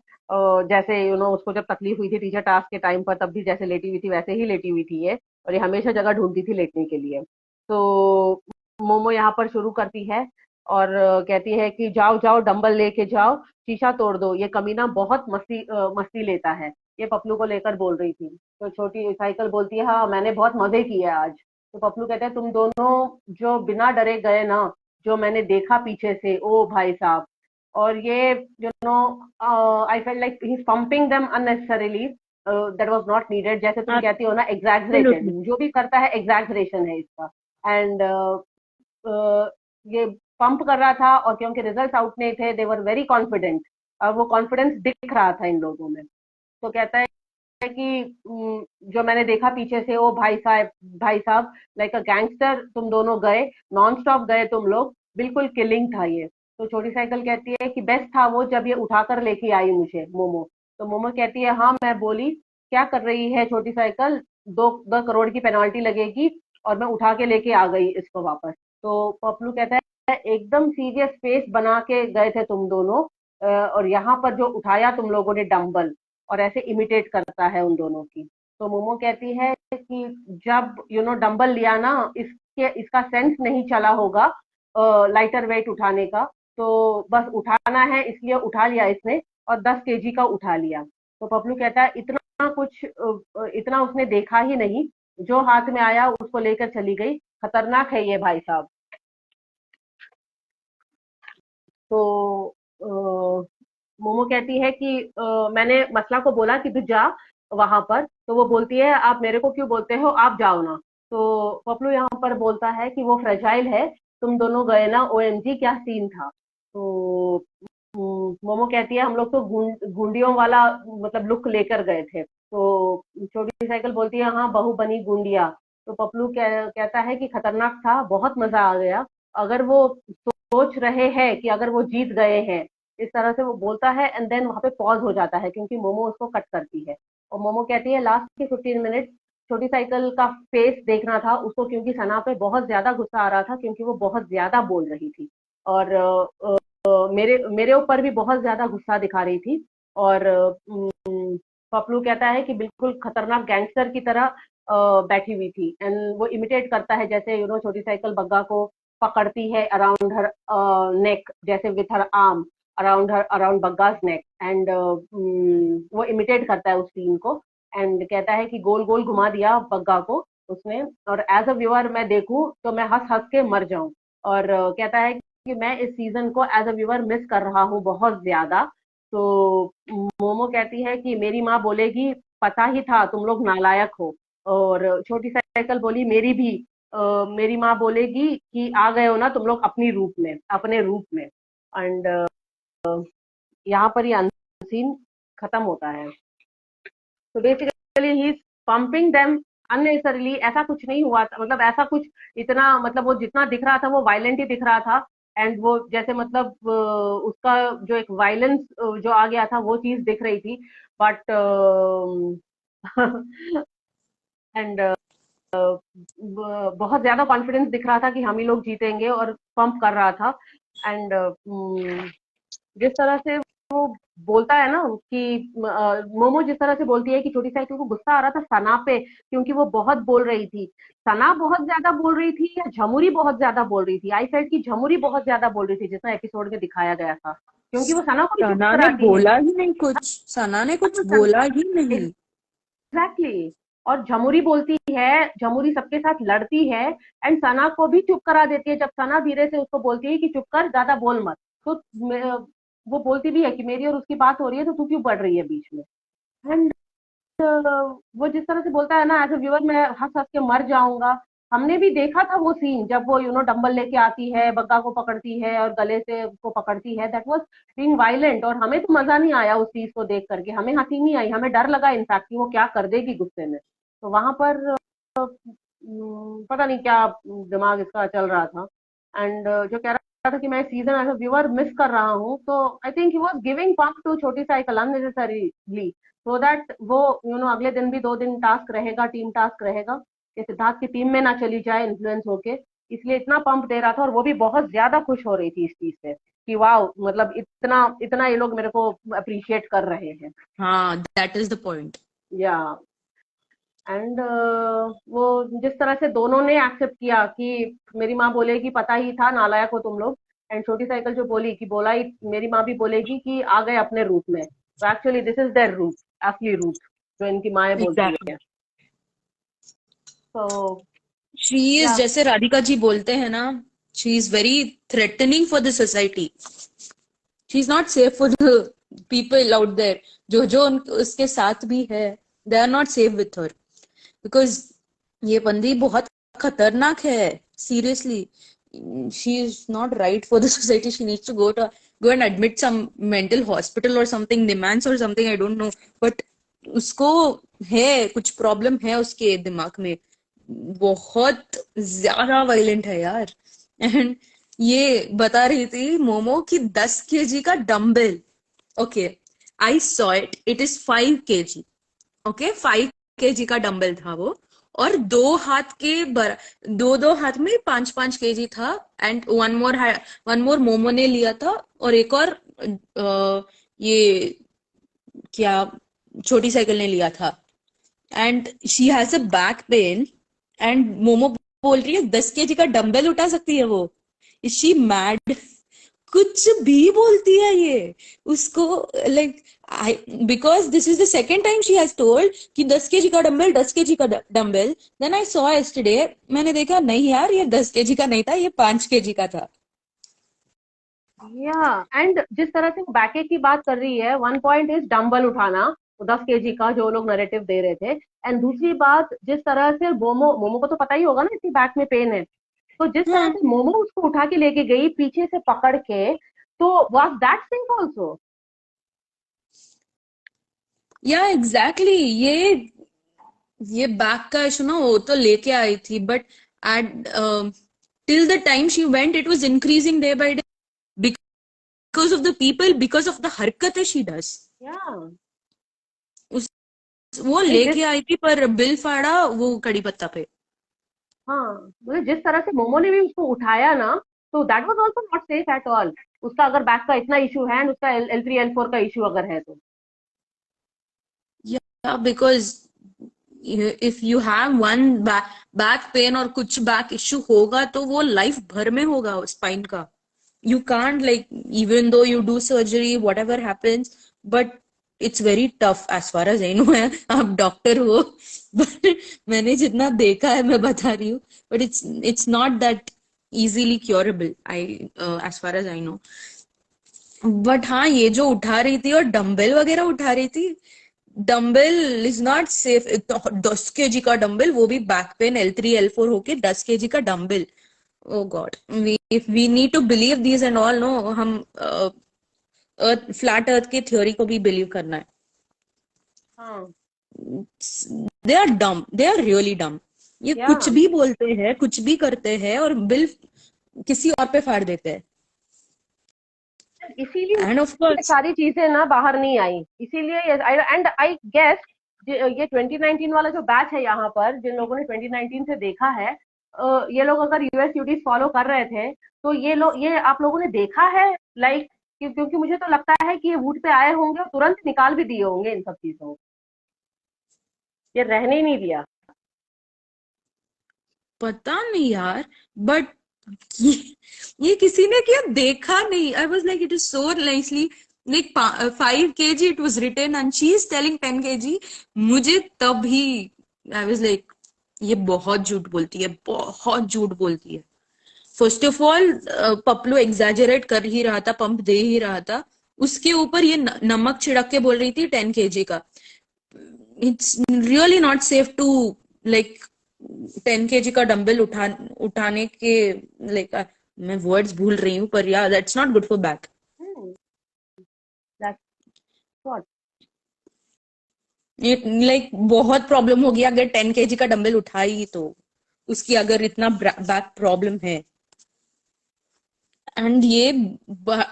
जैसे उसको जब तकलीफ हुई थी टीचर टास्क के टाइम पर, तब भी जैसे लेटी हुई थी वैसे ही लेटी हुई थी ये। और ये हमेशा जगह ढूंढती थी लेटने के लिए। तो मोमो यहाँ पर शुरू करती है और कहती है कि जाओ जाओ डंबल लेके जाओ, शीशा तोड़ दो, ये कमीना बहुत मस्ती मस्ती लेता है। ये पपलू को लेकर बोल रही थी। तो छोटी साइकिल बोलती है, हाँ मैंने बहुत मजे किए आज। तो पपलू कहते हैं, तुम दोनों जो बिना डरे गए ना, जो मैंने देखा पीछे से, ओ भाई साहब। और ये I feel like he is pumping them unnecessarily, that was not needed. जैसे तुम कहती हो ना, एब्सोल्युटली। एग्जैग्जरेटेड, जो भी करता है एग्जैग्जरेशन है इसका। एंड ये पंप कर रहा था, और क्योंकि रिजल्ट आउट नहीं थे, दे वर वेरी कॉन्फिडेंट, और वो कॉन्फिडेंस दिख रहा था इन लोगों में। तो कहता है कि जो मैंने देखा पीछे से, ओ भाई साहब, भाई साहब, लाइक अ गैंगस्टर तुम दोनों गए, नॉन स्टॉप गए तुम लोग, बिल्कुल किलिंग था ये। तो छोटी साइकिल कहती है कि बेस्ट था वो जब ये उठाकर लेके आई मुझे मोमो। तो मोमो कहती है, हाँ मैं बोली क्या कर रही है छोटी साइकिल, 2 करोड़ की पेनाल्टी लगेगी, और मैं उठा के लेके आ गई इसको वापस। तो पपलू कहता है, एकदम सीरियस फेस बना के गए थे तुम दोनों, और यहाँ पर जो उठाया तुम लोगों ने डंबल, और ऐसे इमिटेट करता है उन दोनों की। तो मोमो कहती है कि जब डंबल लिया ना, इसके इसका सेंस नहीं चला होगा लाइटर वेट उठाने का, तो बस उठाना है इसलिए उठा लिया इसने, और 10 केजी का उठा लिया। तो पपलू कहता है, इतना कुछ इतना उसने देखा ही नहीं, जो हाथ में आया उसको लेकर चली गई, खतरनाक है ये भाई साहब। तो मोमो कहती है कि मैंने मसला को बोला कि तू जा, वहां पर। तो वो बोलती है आप मेरे को क्यों बोलते हो, आप जाओ ना। तो पपलू यहाँ पर बोलता है कि वो फ्रेजाइल है, तुम दोनों गए ना, ओएमजी क्या सीन था। तो मोमो कहती है हम लोग तो गुंडियों वाला मतलब लुक लेकर गए थे। तो छोटी साइकिल बोलती है हाँ बहू बनी गुंडिया। तो पपलू कहता है कि खतरनाक था, बहुत मजा आ गया। अगर वो सोच रहे हैं कि अगर वो जीत गए हैं, इस तरह से वो बोलता है, एंड देन वहां पे पॉज हो जाता है क्योंकि मोमो उसको कट करती है। और मोमो कहती है लास्ट के 15 मिनट छोटी साइकिल का फेस देखना था उसको, क्योंकि सना पे बहुत ज्यादा गुस्सा आ रहा था क्योंकि वो बहुत ज्यादा बोल रही थी। और मेरे मेरे ऊपर भी बहुत ज्यादा गुस्सा दिखा रही थी। और पपलू कहता है कि बिल्कुल खतरनाक गैंगस्टर की तरह बैठी हुई थी, एंड वो इमिटेट करता है जैसे छोटी साइकिल बग्गा को पकड़ती है अराउंड हर नेक, जैसे with her arm around her around बग्गास नेक, एंड वो इमिटेट करता है उस सीन को। एंड कहता है कि गोल गोल घुमा दिया बग्गा को उसने, और एज अ व्यूअर मैं देखूं तो मैं हंस हंस के मर जाऊं। और कहता है कि मैं इस सीजन को एज अ व्यूअर मिस कर रहा हूँ बहुत ज्यादा। तो मोमो कहती है कि मेरी माँ बोलेगी पता ही था तुम लोग नालायक हो। और छोटी साइकिल बोली मेरी भी मेरी माँ बोलेगी कि आ गए हो ना तुम लोग अपनी रूप में, अपने रूप में। एंड यहाँ पर ये सीन खत्म होता है। तो बेसिकली ही पंपिंग देम अननेसेसरली, ऐसा कुछ नहीं हुआ था, मतलब ऐसा कुछ इतना, मतलब वो जितना दिख रहा था वो वायलेंट ही दिख रहा था। एंड वो जैसे मतलब उसका जो एक वायलेंस जो आ गया था वो चीज दिख रही थी। बट एंड बहुत ज्यादा कॉन्फिडेंस दिख रहा था कि हम ही लोग जीतेंगे, और पंप कर रहा था। एंड जिस तरह से वो बोलता है ना कि मोमो जिस तरह से बोलती है कि छोटी साइकिल को गुस्सा आ रहा था सना पे क्योंकि वो बहुत बोल रही थी। सना बहुत ज्यादा बोल रही थी या झमुरी बहुत ज्यादा बोल रही थी? आई फेल्ट की झमुरी बहुत ज्यादा बोल रही थी जितना एपिसोड में दिखाया गया था, क्योंकि वो सना को भी चुप सना ने कराती है। बोला ही नहीं कुछ, सना ने कुछ बोला ही नहीं। Exactly exactly. और झमुरी बोलती है, झमुरी सबके साथ लड़ती है, एंड सना को भी चुप करा देती है जब सना धीरे से उसको बोलती है कि चुप कर, ज्यादा बोल मत। तो वो बोलती भी है कि मेरी और उसकी बात हो रही है तो तू क्यों बढ़ रही है बीच में। एंड वो जिस तरह से बोलता है ना, एज अ व्यूअर मैं हंस हंस के मर जाऊंगा। हमने भी देखा था वो सीन जब वो डंबल लेके आती है, बग्गा को पकड़ती है और गले से उसको पकड़ती है, दैट वाज बीइंग वायलेंट। और हमें तो मजा नहीं आया उस चीज को देख करके, हमें हंसी नहीं आई, हमें डर लगा इनफैक्ट कि वो क्या कर देगी गुस्से में। तो वहां पर पता नहीं क्या दिमाग इसका चल रहा था। एंड जो कह रहा था कि मैं season as a viewer miss कर रहा हूँ, तो I think he was giving pump to छोटी साइकिल अननेसेसरीली, सो दैट वो अगले दिन भी 2 दिन टास्क रहेगा, टीम टास्क रहेगा कि सिद्धार्थ की टीम में ना चली जाए इन्फ्लुएंस होके। इसलिए इतना पंप दे रहा था, और वो भी बहुत ज्यादा खुश हो रही थी इस चीज से कि वाह, मतलब इतना इतना ये लोग मेरे को अप्रिशिएट कर रहे हैं। हाँ, दैट इज द पॉइंट। या एंड वो जिस तरह से दोनों ने एक्सेप्ट किया कि मेरी माँ बोलेगी पता ही था नालायक हो तुम लोग, एंड छोटी साइकिल जो बोली कि बोला ही, मेरी माँ भी बोलेगी कि आ गए अपने रूप में। तो एक्चुअली दिस इज देयर रूप, असली रूप जो इनकी माएँ बोलती एग्जैक्टली। है। तो शी इज, या जैसे राधिका जी बोलते हैं ना, she is very threatening for the society. She is not safe for the people out there, जो उसके साथ भी है, they are not safe with her, because ये बंदी बहुत खतरनाक है, seriously. She is not right for the society, she needs to go and admit some mental hospital or something, NIMHANS or something, I don't know, but उसको है कुछ problem है उसके दिमाग में, बहुत ज्यादा वायलेंट है यार। एंड ये बता रही थी मोमो की 10 kg का dumbbell, okay, I saw it, it is 5 kg, okay, 5 kg का डंबल था वो, और दो दो हाथ में 5-5 kg था। एंड वन मोर मोमो ने लिया था, और एक और ये क्या, छोटी साइकिल ने लिया था। And she has a back pain, and momo बोल रही है 10 kg का डंबल उठा सकती है वो, इज शी मैड? कुछ भी बोलती है ये उसको, like, I, because this is the second time she has told कि 10 kg का डंबल, 10 kg का dumbbell. Then I saw yesterday, मैंने देखा नहीं यार, ये 10 kg का नहीं था, ये 5 kg का था। या एंड जिस तरह से वो बैके की बात कर रही है, वन पॉइंट इज डंबल उठाना, 10 kg का जो लोग नरेटिव दे रहे थे। एंड दूसरी बात, जिस तरह से मोमो मोमो को तो पता ही होगा ना इसकी बैक में पेन है, तो जिस तरह हाँ, से मोमो उसको उठा के लेके गई पीछे से पकड़ के, तो वाज दैट सेफ ऑल्सो? या एग्जैक्टली, ये बैक का इशू ना वो तो लेके आई थी, but at till the time she went it was increasing day by day, because of the people, because of the हरकतें शी डज। या उस वो भाई जिस लेके आई थी पर बिल फाड़ा वो कड़ी पत्ता पे। हाँ, मतलब जिस तरह से मोमो ने भी उसको उठाया ना, तो that was also not safe at all. उसका अगर बैक का इतना इशू है एंड उसका L3 L4 का इशू अगर है तो। या because if you have one back pain और कुछ बैक इश्यू होगा तो वो लाइफ भर में होगा स्पाइन का। You can't, like, even though you do surgery, whatever happens, but it's very tough as far as I know है। आप डॉक्टर हो but मैंने जितना देखा है मैं बता रही हूँ, but it's not that easily curable, as far as I know। But हाँ, ये जो उठा रही थी और डंबल वगैरह उठा रही थी, dumbbell is not safe. 10 kg का डंबल, वो भी बैक पेन L3 L4 होके 10 kg का dumbbell. Oh god, we need to believe these and all, no. हम अर्थ, फ्लैट अर्थ की थ्योरी को भी बिलीव करना है। हाँ। They are dumb, they are really डम। ये या कुछ भी बोलते हैं, कुछ भी करते हैं और बिल किसी और पे फाड़ देते हैं। इसीलिए एंड ऑफ ये कोर्स, सारी चीजें ना बाहर नहीं आई, इसीलिए एंड आई गेस ये 2019 वाला जो बैच है यहाँ पर, जिन लोगों ने 2019 से देखा है, ये लोग अगर यूएस ड्यूटीज फॉलो कर रहे थे, तो ये आप लोगों ने देखा है, लाइक, क्योंकि मुझे तो लगता है कि ये वूट पे आए होंगे और तुरंत निकाल भी दिए होंगे इन सब चीजों को, ये रहने ही नहीं दिया। पता नहीं यार, बट ये, ये किसी ने क्या देखा नहीं। I was like, it is so nicely, like 5 kg it was written and she is telling 10 kg। मुझे तभी आई वॉज लाइक, ये बहुत झूठ बोलती है, बहुत झूठ बोलती है। First of all, Paplu exaggerate कर ही रहा था, पंप दे ही रहा था, उसके ऊपर ये नमक छिड़क के बोल रही थी 10 kg का। It's really not safe to, like, 10 kg का डंबल उठाने के, लाइक, मैं वर्ड्स भूल रही हूँ पर या that's not good for back. That's what. ये लाइक बहुत प्रॉब्लम होगी अगर 10 kg का डंबल उठाई तो, उसकी अगर इतना बैक प्रॉब्लम है। एंड ये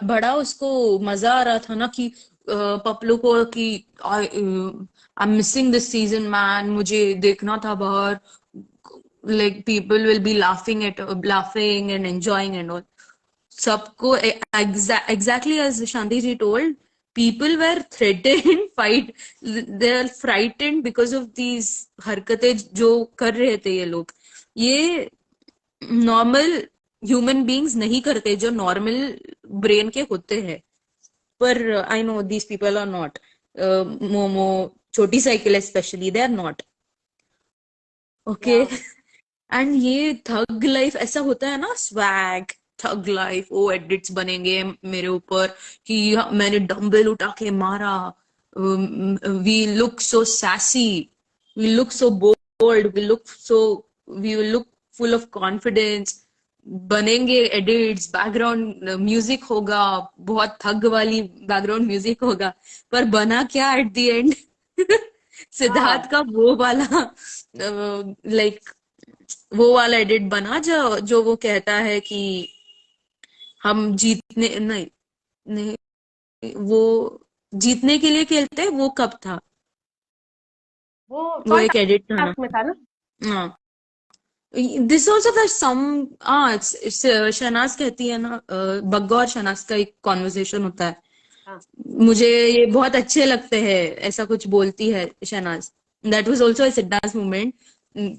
बड़ा उसको मजा आ रहा था ना कि पपलू को कि I am missing this season man, मुझे देखना था बाहर, like people will be laughing and enjoying and all. सबको exactly as Shanti ji told, people were threatened, fight, they are frightened because of these हरकतें जो कर रहे थे ये लोग। ये नॉर्मल ह्यूमन बींग्स नहीं करते जो नॉर्मल ब्रेन के होते हैं। पर I know these people are not. Momo, छोटी cycle specially, they are not okay. Yeah and ये थग लाइफ ऐसा होता है ना, swag, thug life, oh edits बनेंगे मेरे ऊपर कि मैंने डंबल उठा के मारा, we look so sassy, we look so bold, we will look full of confidence, बनेंगे एडिट्स, बैकग्राउंड म्यूजिक होगा, बहुत थग वाली बैकग्राउंड म्यूजिक होगा, पर बना क्या एट द एंड? हाँ। सिद्धार्थ का वो वाला, लाइक, वो वाला एडिट बना जो वो कहता है कि हम जीतने नहीं, नहीं, वो जीतने के लिए खेलते हैं, वो कब था? वो वो फर्स्ट एक एडिट था ना। टास्क में था ना। हाँ, दिस ऑल्सो द सम, हाँ, शहनाज कहती है ना, बग्गा और शहनाज का एक कॉन्वर्सेशन होता है, हाँ। मुझे ये बहुत अच्छे लगते हैं, ऐसा कुछ बोलती है Shehnaaz. That was also a Siddharth movement,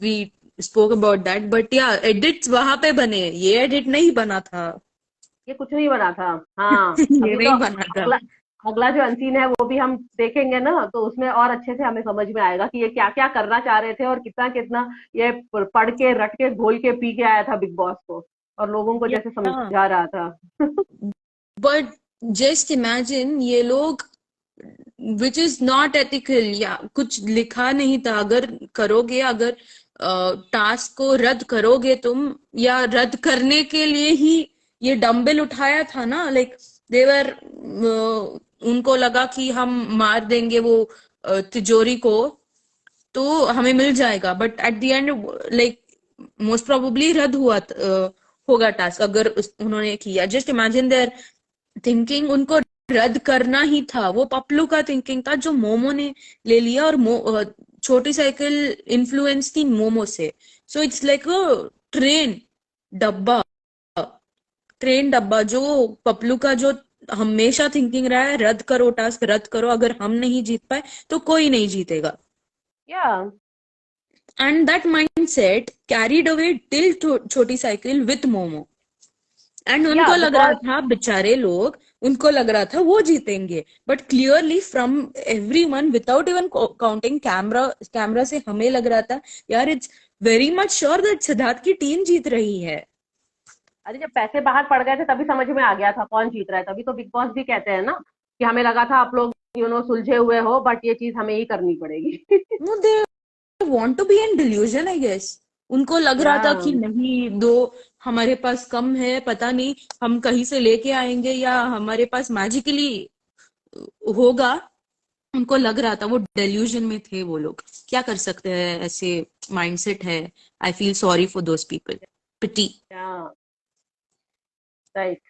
we spoke about that, but yeah edits वहां पे बने, ये एडिट नहीं बना था। ये कुछ नहीं बना था। हाँ, ये अभी तो नहीं बना था। अगला अगला जो अनसीन है वो भी हम देखेंगे ना, तो उसमें और अच्छे से हमें समझ में आएगा कि ये क्या क्या करना चाह रहे थे और कितना कितना ये पढ़ के रट के घोल के पी के आया था बिग बॉस को, और लोगों को जैसे या समझा रहा था। बट जस्ट इमेजिन, ये लोग विच इज नॉट एथिकल, या कुछ लिखा नहीं था। अगर करोगे, अगर टास्क को रद्द करोगे तुम, या रद्द करने के लिए ही ये डंबल उठाया था ना, लाइक देवर, उनको लगा कि हम मार देंगे वो तिजोरी को तो हमें मिल जाएगा, but at the and like most probably रद्द होगा टास्क अगर उन्होंने किया। जस्ट इमेजिन देयर थिंकिंग, उनको रद्द करना ही था। वो पपलू का थिंकिंग था जो मोमो ने ले लिया, और छोटी साइकिल इन्फ्लुएंस थी मोमो से। So it's like a train डब्बा ट्रेन डब्बा जो पपलू का जो हमेशा थिंकिंग रहा है, रद्द करो टास्क, रद्द करो, अगर हम नहीं जीत पाए तो कोई नहीं जीतेगा। Yeah. And that mindset carried away till छोटी साइकिल with मोमो। एंड उनको Yeah, लग रहा because था, बेचारे लोग, उनको लग रहा था वो जीतेंगे, but clearly from everyone without even counting camera से हमें लग रहा था यार it's very much sure that Siddharth की टीम जीत रही है। अरे जब पैसे बाहर पड़ गए थे तभी समझ में आ गया था कौन जीत रहा है। तभी तो बिग बॉस भी कहते हैं ना कि हमें लगा था आप लोग सुलझे हुए हो, बट ये चीज हमें ही करनी पड़ेगी। No, they want to be in delusion I guess. उनको लग रहा था या कि नहीं, दो हमारे पास कम है, पता नहीं हम कहीं से लेके आएंगे या हमारे पास मैजिकली होगा। उनको लग रहा था, वो डेल्यूजन में थे वो लोग। क्या कर सकते हैं, ऐसे माइंडसेट है। I feel sorry for those people, pity. Yeah right,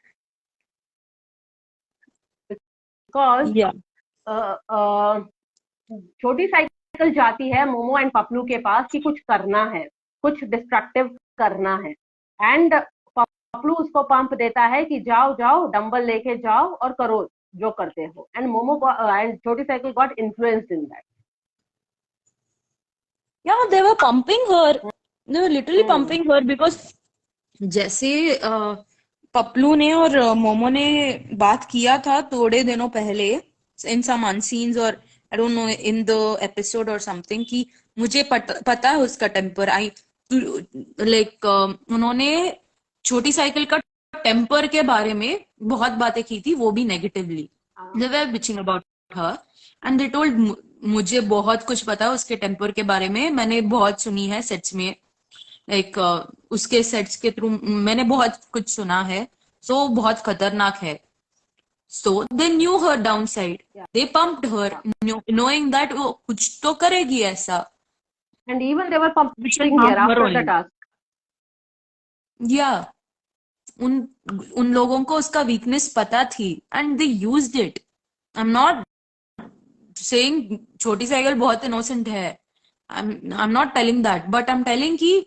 because या छोटी साइकिल जाती है मोमो एंड पपलू के पास कि कुछ करना है, कुछ डिस्ट्रक्टिव करना है, एंड पपलू उसको पंप देता है कि जाओ जाओ डंबल लेके जाओ और करो जो करते हो, एंड मोमो एंड छोटी cycle got influenced in that. Yeah they were pumping her, they were literally pumping her, because जैसे पपलू ने और मोमो ने बात किया था थोड़े दिनों पहले इन सम अनसीन्स, और आई don't no in the episode और समथिंग, कि मुझे पता है उसका टेम्पर। आई लाइक उन्होंने छोटी साइकिल का टेम्पर के बारे में बहुत बातें की थी, वो भी negatively. They were bitching about her and they told मुझे बहुत कुछ पता है उसके टेम्पर के बारे में, मैंने बहुत सुनी है सेट्स में, लाइक उसके सेट्स के थ्रू मैंने बहुत कुछ सुना है, सो बहुत खतरनाक है। So they knew her downside, they pumped her knowing that वो कुछ तो करेगी ऐसा, and even they were which will pumping here harm her after the only। Task. Yeah उन उन लोगों को उसका वीकनेस पता थी and they used it. I am not saying छोटी साइकिल बहुत इनोसेंट है, I am not telling that, but I am telling कि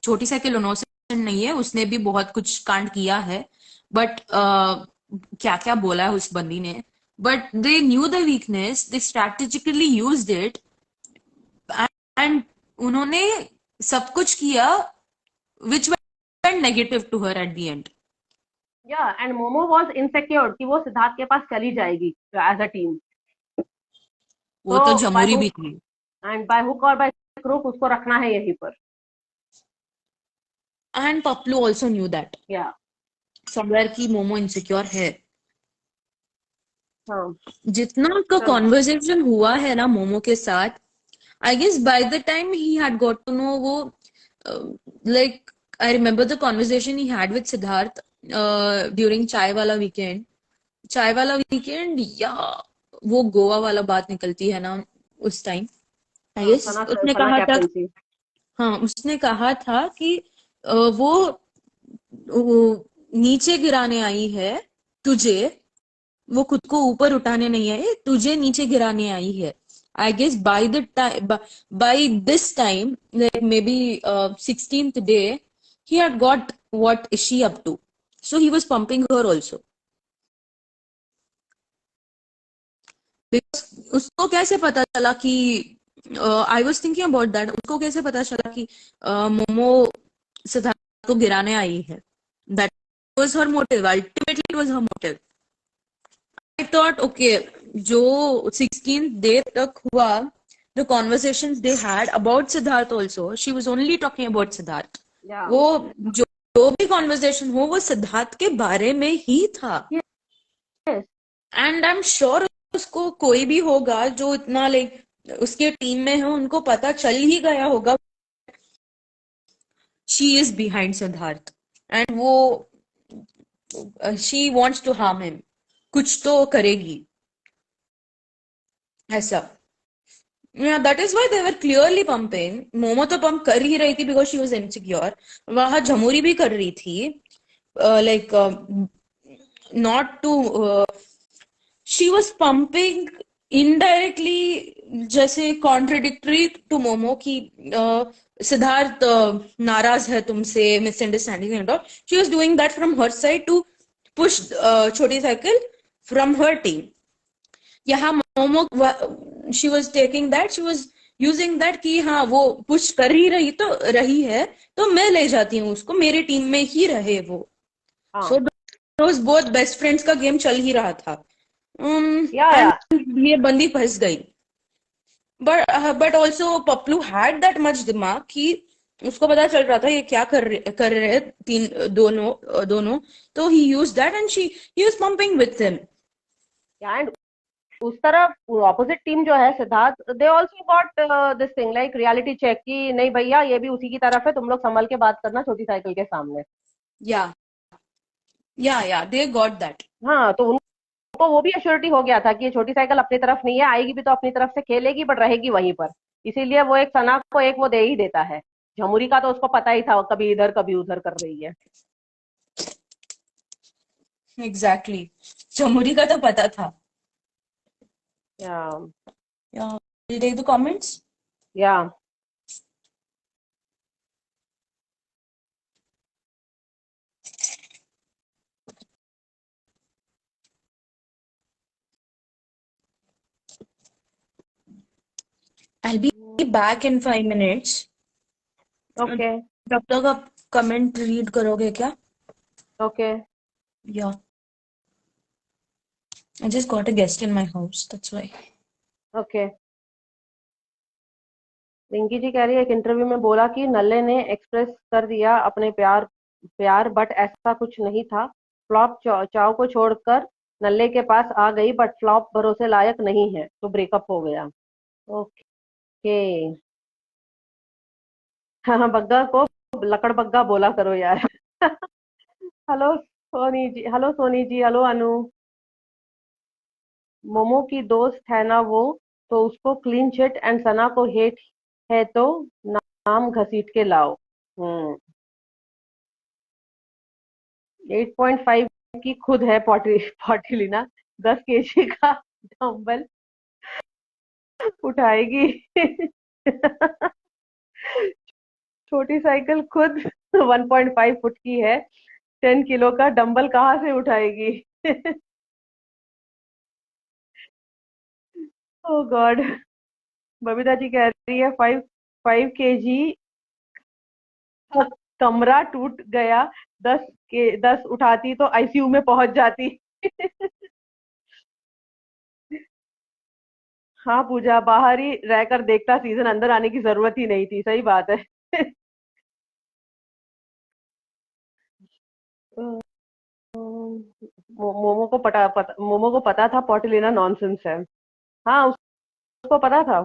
छोटी साइकिल इनोसेंट नहीं है, उसने भी बहुत कुछ कांड किया है, बट क्या क्या बोला है उस बंदी ने, but they knew the weakness, they strategically used it, and उन्होंने सब कुछ किया which went negative to her at the end. Yeah and Momo was insecure कि वो सिद्धार्थ के पास चली जाएगी एज अ टीम। वो तो तो बाय जमूरी भी हुक थी। एंड बाय हुक और बाय क्रुक उसको रखना है यहीं पर। And Paplu also knew that या समवेयर की मोमो इनसिक्योर है। हाँ जितना उसका चलो। कॉन्वर्जेशन हुआ है ना मोमो के साथ, I guess by the time he had got to know वो, like I remember the conversation he had with Siddharth during chai wala weekend, या वो गोवा वाला बात निकलती है ना उस टाइम। आई हाँ, गेस सना उसने सना कहा था, कैप्टनसी। हाँ उसने कहा था कि वो नीचे गिराने आई है तुझे, वो खुद को ऊपर उठाने नहीं आई, तुझे नीचे गिराने आई है। I guess by the time, by this time, like maybe 16th day, he had got what is she up to, so he was pumping her also, because उसको कैसे पता चला कि I was thinking about that, उसको कैसे पता चला कि मोमो सिद्धार्थ को गिराने आई है। That was her motive, ultimately it was her motive. I thought okay, जो 16th डे तक हुआ, the conversations they had about Siddharth also, she was only talking about Siddharth। या वो जो भी कॉन्वर्सेशन हो वो सिद्धार्थ के बारे में ही था, yes and I am sure उसको कोई भी होगा जो इतना लाइक उसके टीम में है, उनको पता चल ही गया होगा she is behind Siddharth, and वो she wants to harm him, कुछ तो करेगी ऐसा। Yeah, that is why they were clearly pumping. Momo तो पंप कर ही रही थी because she was insecure. वहां झमुरी भी कर रही थी, like not to she was pumping indirectly, जैसे contradictory to मोमो की सिद्धार्थ नाराज है तुमसे, misunderstanding and all. She was doing that from her side to push छोटी साइकिल फ्रॉम हर टीम। यहाँ Momo she was taking that, she was using that कि हाँ वो पुश कर ही रही है तो मैं ले जाती हूँ उसको, मेरे टीम में ही रहे वो। हाँ सो बोथ बेस्ट फ्रेंड्स का गेम चल ही रहा था। या एंड ये बंदी फंस गई। But also Paplu had that much दिमाग कि उसको पता चल रहा था ये क्या कर रहे हैं तीन दोनों, तो he use that and he was pumping with him. And उस तरफ ऑपोजिट टीम जो है Siddharth, they also got this thing like reality check कि नहीं भैया ये भी उसी की तरफ है, तुम लोग संभल के बात करना छोटी साइकिल के सामने। या या दे गॉट दैट। हाँ तो उनको वो भी एश्योरिटी हो गया था कि ये छोटी साइकिल अपनी तरफ नहीं है, आएगी भी तो अपनी तरफ से खेलेगी बट रहेगी वहीं पर। इसीलिए वो एक सना को एक वो दे ही देता है। झमुरी का तो उसको पता ही था वो कभी इधर कभी उधर कर रही है। एग्जैक्टली, झमुरी का तो पता था। या या टेक द कमेंट्स। या I'll be back in 5 minutes. Okay तब तक आप कमेंट रीड करोगे क्या? Okay Yeah, I just got a guest in my house, that's why. Okay. Rinki ji कह रही है एक इंटरव्यू में बोला कि नल्ले ने एक्सप्रेस कर दिया अपने प्यार प्यार बट ऐसा कुछ नहीं था। फ्लॉप चाव को छोड़कर नल्ले के पास आ गई बट फ्लॉप भरोसे लायक नहीं है तो ब्रेकअप हो गया। ओके। हाँ हाँ, बग्गा को लकड़ बग्गा बोला करो यार। Hello Soni ji, hello Soni ji, hello अनु। मोमो की दोस्त है ना वो, तो उसको क्लीन चिट एंड सना को हेट है तो नाम घसीट के लाओ। 8.5 की खुद है पॉटिलिना, 10 kg का डंबल उठाएगी। छोटी साइकिल खुद 1.5 फुट की है, 10 किलो का डंबल कहाँ से उठाएगी? ओ गॉड। बबीता जी कह रही है 5 kg का कमरा टूट गया, 10 उठाती तो आईसीयू में पहुंच जाती। हाँ पूजा, बाहर ही रहकर देखता सीजन, अंदर आने की जरूरत ही नहीं थी, सही बात है। मोमो को पता था पॉटिलिना नॉनसेंस है। हाँ उसको पता था,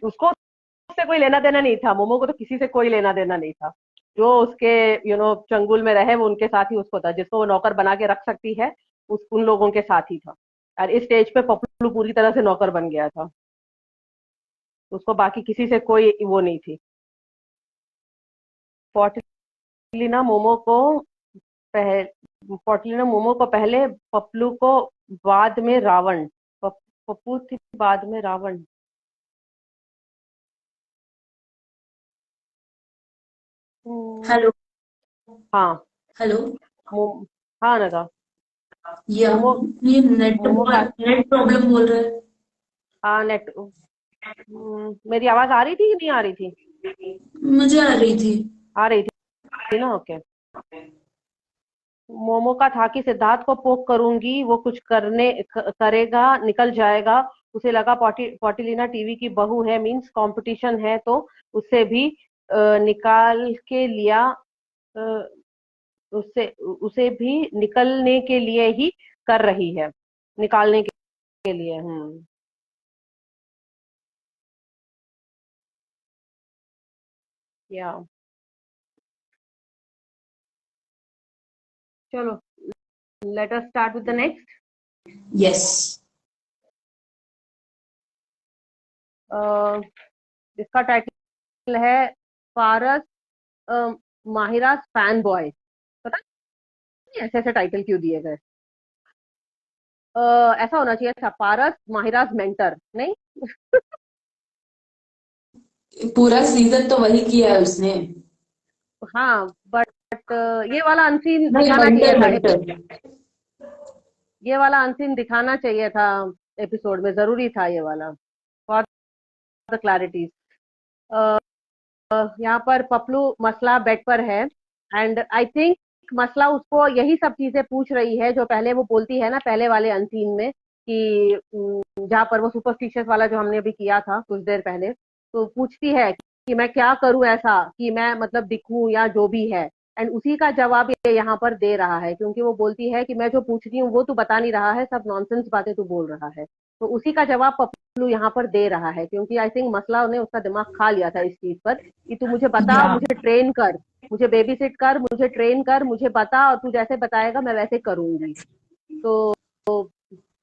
उसको उससे कोई लेना देना नहीं था, मोमो को तो किसी से कोई लेना देना नहीं था। जो उसके चंगुल में रहे वो उनके साथ ही उसको था, जिसको वो नौकर बना के रख सकती है उन लोगों के साथ ही था। और इस स्टेज पे पपलू पूरी तरह से नौकर बन गया था, उसको बाकी किसी से कोई वो नहीं थी। पॉटिलिना मोमो को पहले पॉटिलिना मोमो को पहले, पपलू को बाद में रावण। पप्पू थी बाद में रावण। हेलो। हाँ हेलो। हाँ नगा। या मोमो ये नेट मोमो का नेट प्रॉब्लम बोल रहा है। हाँ नेट। मेरी आवाज आ रही थी कि नहीं आ रही थी? मुझे आ रही थी। आ रही थी ना, ओके। मोमो का था कि सिद्धार्थ को पोक करूंगी वो कुछ करेगा निकल जाएगा। उसे लगा पॉटिलिना टीवी की बहू है, मींस कंपटीशन है, तो उससे भी निकाल के लिया। अ, उससे उसे भी निकलने के लिए ही कर रही है, निकालने के लिए। या चलो, let us start with the next. Yes. इसका टाइटल है पारस माहिरा फैन बॉय। पता नहीं ऐसे ऐसे टाइटल क्यों दिए गए। ऐसा होना चाहिए था पारस माहिराज मेंटर, नहीं? पूरा सीजन तो वही किया है उसने। हाँ, बट ये वाला अनसीन नहीं, दिखाना चाहिए मेंटर था। मेंटर। ये वाला अनसीन दिखाना चाहिए था एपिसोड में, जरूरी था ये वाला, फॉर द क्लैरिटी। यहाँ पर पपलू मसला बेड पर है, एंड आई थिंक मसला उसको यही सब चीजें पूछ रही है जो पहले वो बोलती है ना, पहले वाले अनसीन में, कि जहाँ पर वो सुपरस्टिशियस वाला जो हमने अभी किया था कुछ देर पहले, तो पूछती है कि मैं क्या करूं ऐसा कि मैं मतलब दिखूं या जो भी है। एंड उसी का जवाब ये यहाँ पर दे रहा है, क्योंकि वो बोलती है कि मैं जो पूछ रही हूँ वो तू बता नहीं रहा है, सब नॉनसेंस बातें तू बोल रहा है। तो उसी का जवाब पपलू यहाँ पर दे रहा है, क्योंकि आई थिंक मसला ने उसका दिमाग खा लिया था इस चीज पर, कि तू मुझे बता, या मुझे ट्रेन कर, मुझे बेबी सिट कर, मुझे ट्रेन कर, मुझे बता, और तू जैसे बताएगा मैं वैसे करूंगी। तो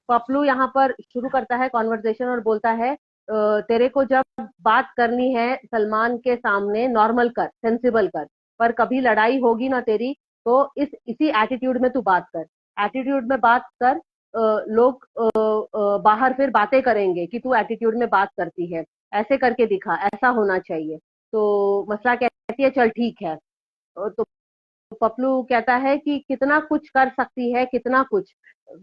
पपलू यहाँ पर शुरू करता है कॉन्वर्सेशन और बोलता है तेरे को जब बात करनी है सलमान के सामने नॉर्मल कर, सेंसिबल कर, पर कभी लड़ाई होगी ना तेरी, तो इसी एटीट्यूड में तू बात कर, एटीट्यूड में बात कर। लोग बाहर फिर बातें करेंगे कि तू एटीट्यूड में बात करती है, ऐसे करके दिखा, ऐसा होना चाहिए। तो मसला कहती है चल ठीक है। तो पपलू कहता है कि कितना कुछ कर सकती है, कितना कुछ,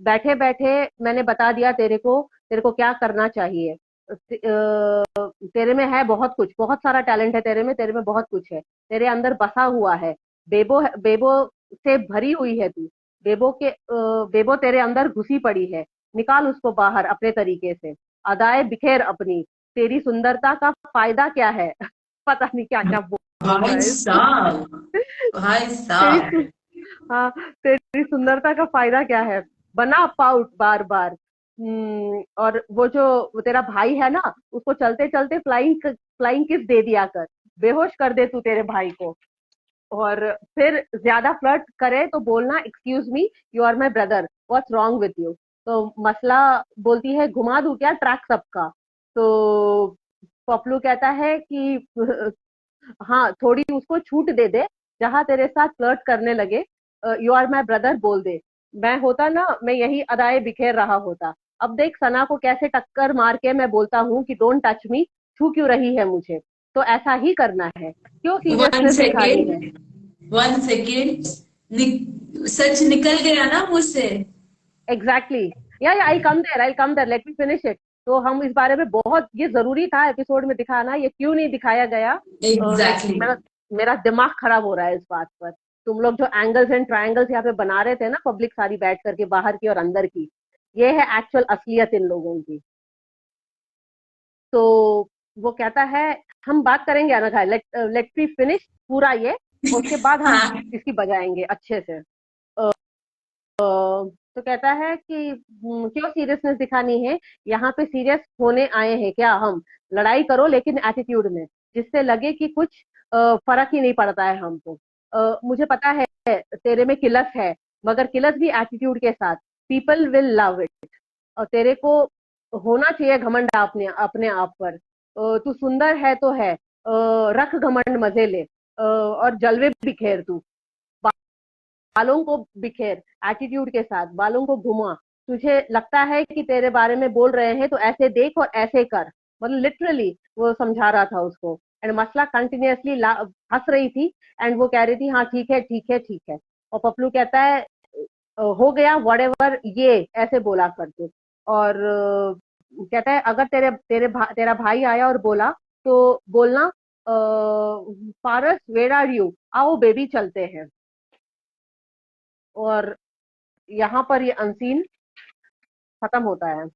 बैठे बैठे मैंने बता दिया तेरे को क्या करना चाहिए। तेरे में है बहुत कुछ, बहुत सारा टैलेंट है तेरे में बहुत कुछ है, तेरे अंदर बसा हुआ है। बेबो से भरी हुई है तू। बेबो तेरे अंदर घुसी पड़ी है, निकाल उसको बाहर अपने तरीके से, अदाएं बिखेर अपनी, तेरी सुंदरता का फायदा क्या है। पता नहीं क्या क्या बोल रहा भाई है इसमें। साहब, भाई तेरी साहब। हाँ, तेरी सुंदरता का फायदा क्या है, बना पाउट बार बार। और वो तेरा भाई है ना, उसको चलते चलते फ्लाइंग फ्लाइंग किस दे दिया कर, बेहोश कर दे तू तेरे भाई को। और फिर ज्यादा फ्लर्ट करे तो बोलना excuse me, you are my brother, what's wrong with you. तो मसला बोलती है घुमा दूं क्या ट्रैक सबका। तो पपलू कहता है कि हाँ, थोड़ी उसको छूट दे दे, जहां तेरे साथ फ्लर्ट करने लगे, यू आर माई ब्रदर बोल दे। मैं होता ना, मैं यही अदाएं बिखेर रहा होता। अब देख सना को कैसे टक्कर मार के मैं बोलता हूँ कि डोंट टच मी, छू क्यों रही है मुझे। तो ऐसा ही करना है, क्यों वन सीरियसनेस दिखानी है। Second, one second. सच निकल गया ना मुझसे। Exactly. Yeah I come there, let me finish it. तो हम इस बारे में बहुत, ये जरूरी था एपिसोड में दिखाना, ये क्यों नहीं दिखाया गया। एग्जैक्टली। मेरा मेरा दिमाग खराब हो रहा है इस बात पर। तुम लोग जो एंगल्स एंड ट्रायंगल्स यहाँ पे बना रहे थे ना, पब्लिक सारी बैठ करके, बाहर की और अंदर की, ये है एक्चुअल असलियत इन लोगों की। तो वो कहता है हम बात करेंगे Anagha, let let me finish पूरा ये, और उसके बाद हम हाँ। इसकी बजाएंगे अच्छे से। तो कहता है कि क्यों सीरियसनेस दिखानी है, यहाँ पे सीरियस होने आए हैं क्या हम, लड़ाई करो लेकिन एटीट्यूड में, जिससे लगे कि कुछ फर्क ही नहीं पड़ता है हमको। मुझे पता है तेरे में किलस है, मगर किलस भी एटीट्यूड के साथ, पीपल विल लव इट। और तेरे को होना चाहिए घमंड अपने अपने आप पर। तू सुंदर है तो है, रख घमंड मजे ले, और जलवे बिखेर तू, बालों को बिखेर, एटीट्यूड के साथ बालों को घुमा। तुझे लगता है कि तेरे बारे में बोल रहे हैं तो ऐसे देख और ऐसे कर, मतलब लिटरली वो समझा रहा था उसको। एंड मसला कंटिन्यूअसली हंस रही थी, एंड वो कह रही थी हाँ ठीक है ठीक है ठीक है। और पपलू कहता है हो गया व्हाटएवर, ये ऐसे बोला करते। और कहता है अगर तेरा भाई आया और बोला तो बोलना पारस वेयर आर यू, आओ बेबी चलते हैं। और यहाँ पर ये अनसीन खत्म होता है।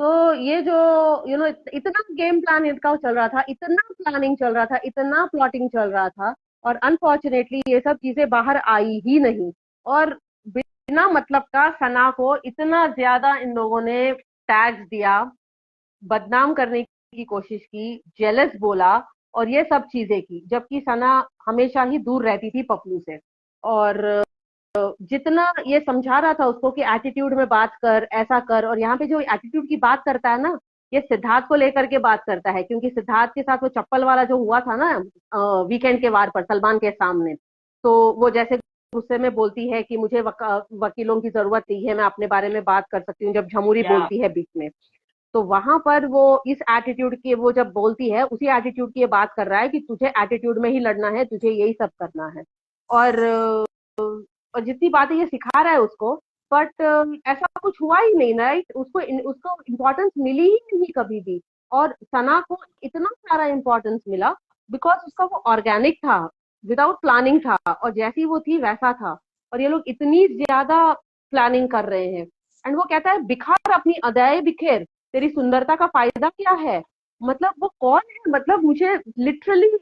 तो ये जो इतना गेम प्लान इनका चल रहा था, इतना प्लानिंग चल रहा था, इतना प्लॉटिंग चल रहा था, और अनफॉर्चुनेटली ये सब चीजें बाहर आई ही नहीं। और बिना मतलब का सना को इतना ज्यादा इन लोगों ने टैग्स दिया, बदनाम करने की कोशिश की, जेलस बोला और ये सब चीजें की, जबकि सना हमेशा ही दूर रहती थी पपलू से। और जितना ये समझा रहा था उसको कि एटीट्यूड में बात कर, ऐसा कर, और यहाँ पे जो एटीट्यूड की बात करता है ना, ये सिद्धार्थ को लेकर के बात करता है, क्योंकि सिद्धार्थ के साथ वो चप्पल वाला जो हुआ था ना वीकेंड के वार पर सलमान के सामने, तो वो जैसे गुस्से में बोलती है कि मुझे वकीलों की जरूरत नहीं है, मैं अपने बारे में बात कर सकती हूँ, जब झमुरी या बोलती है बीच में। तो वहां पर वो इस एटीट्यूड की, वो जब बोलती है उसी एटीट्यूड की ये बात कर रहा है कि तुझे एटीट्यूड में ही लड़ना है, तुझे यही सब करना है। और और जितनी बातें ये सिखा रहा है उसको, बट ऐसा कुछ हुआ ही नहीं, राइट? उसको इम्पोर्टेंस मिली ही नहीं कभी भी। और सना को इतना सारा इम्पोर्टेंस मिला बिकॉज उसका वो ऑर्गेनिक था, विदाउट प्लानिंग था, और जैसी वो थी वैसा था। और ये लोग इतनी ज्यादा प्लानिंग कर रहे हैं। एंड वो कहता है बिखार अपनी अदाएं बिखेर, तेरी सुंदरता का फायदा क्या है। मतलब वो कौन है, मतलब मुझे लिटरली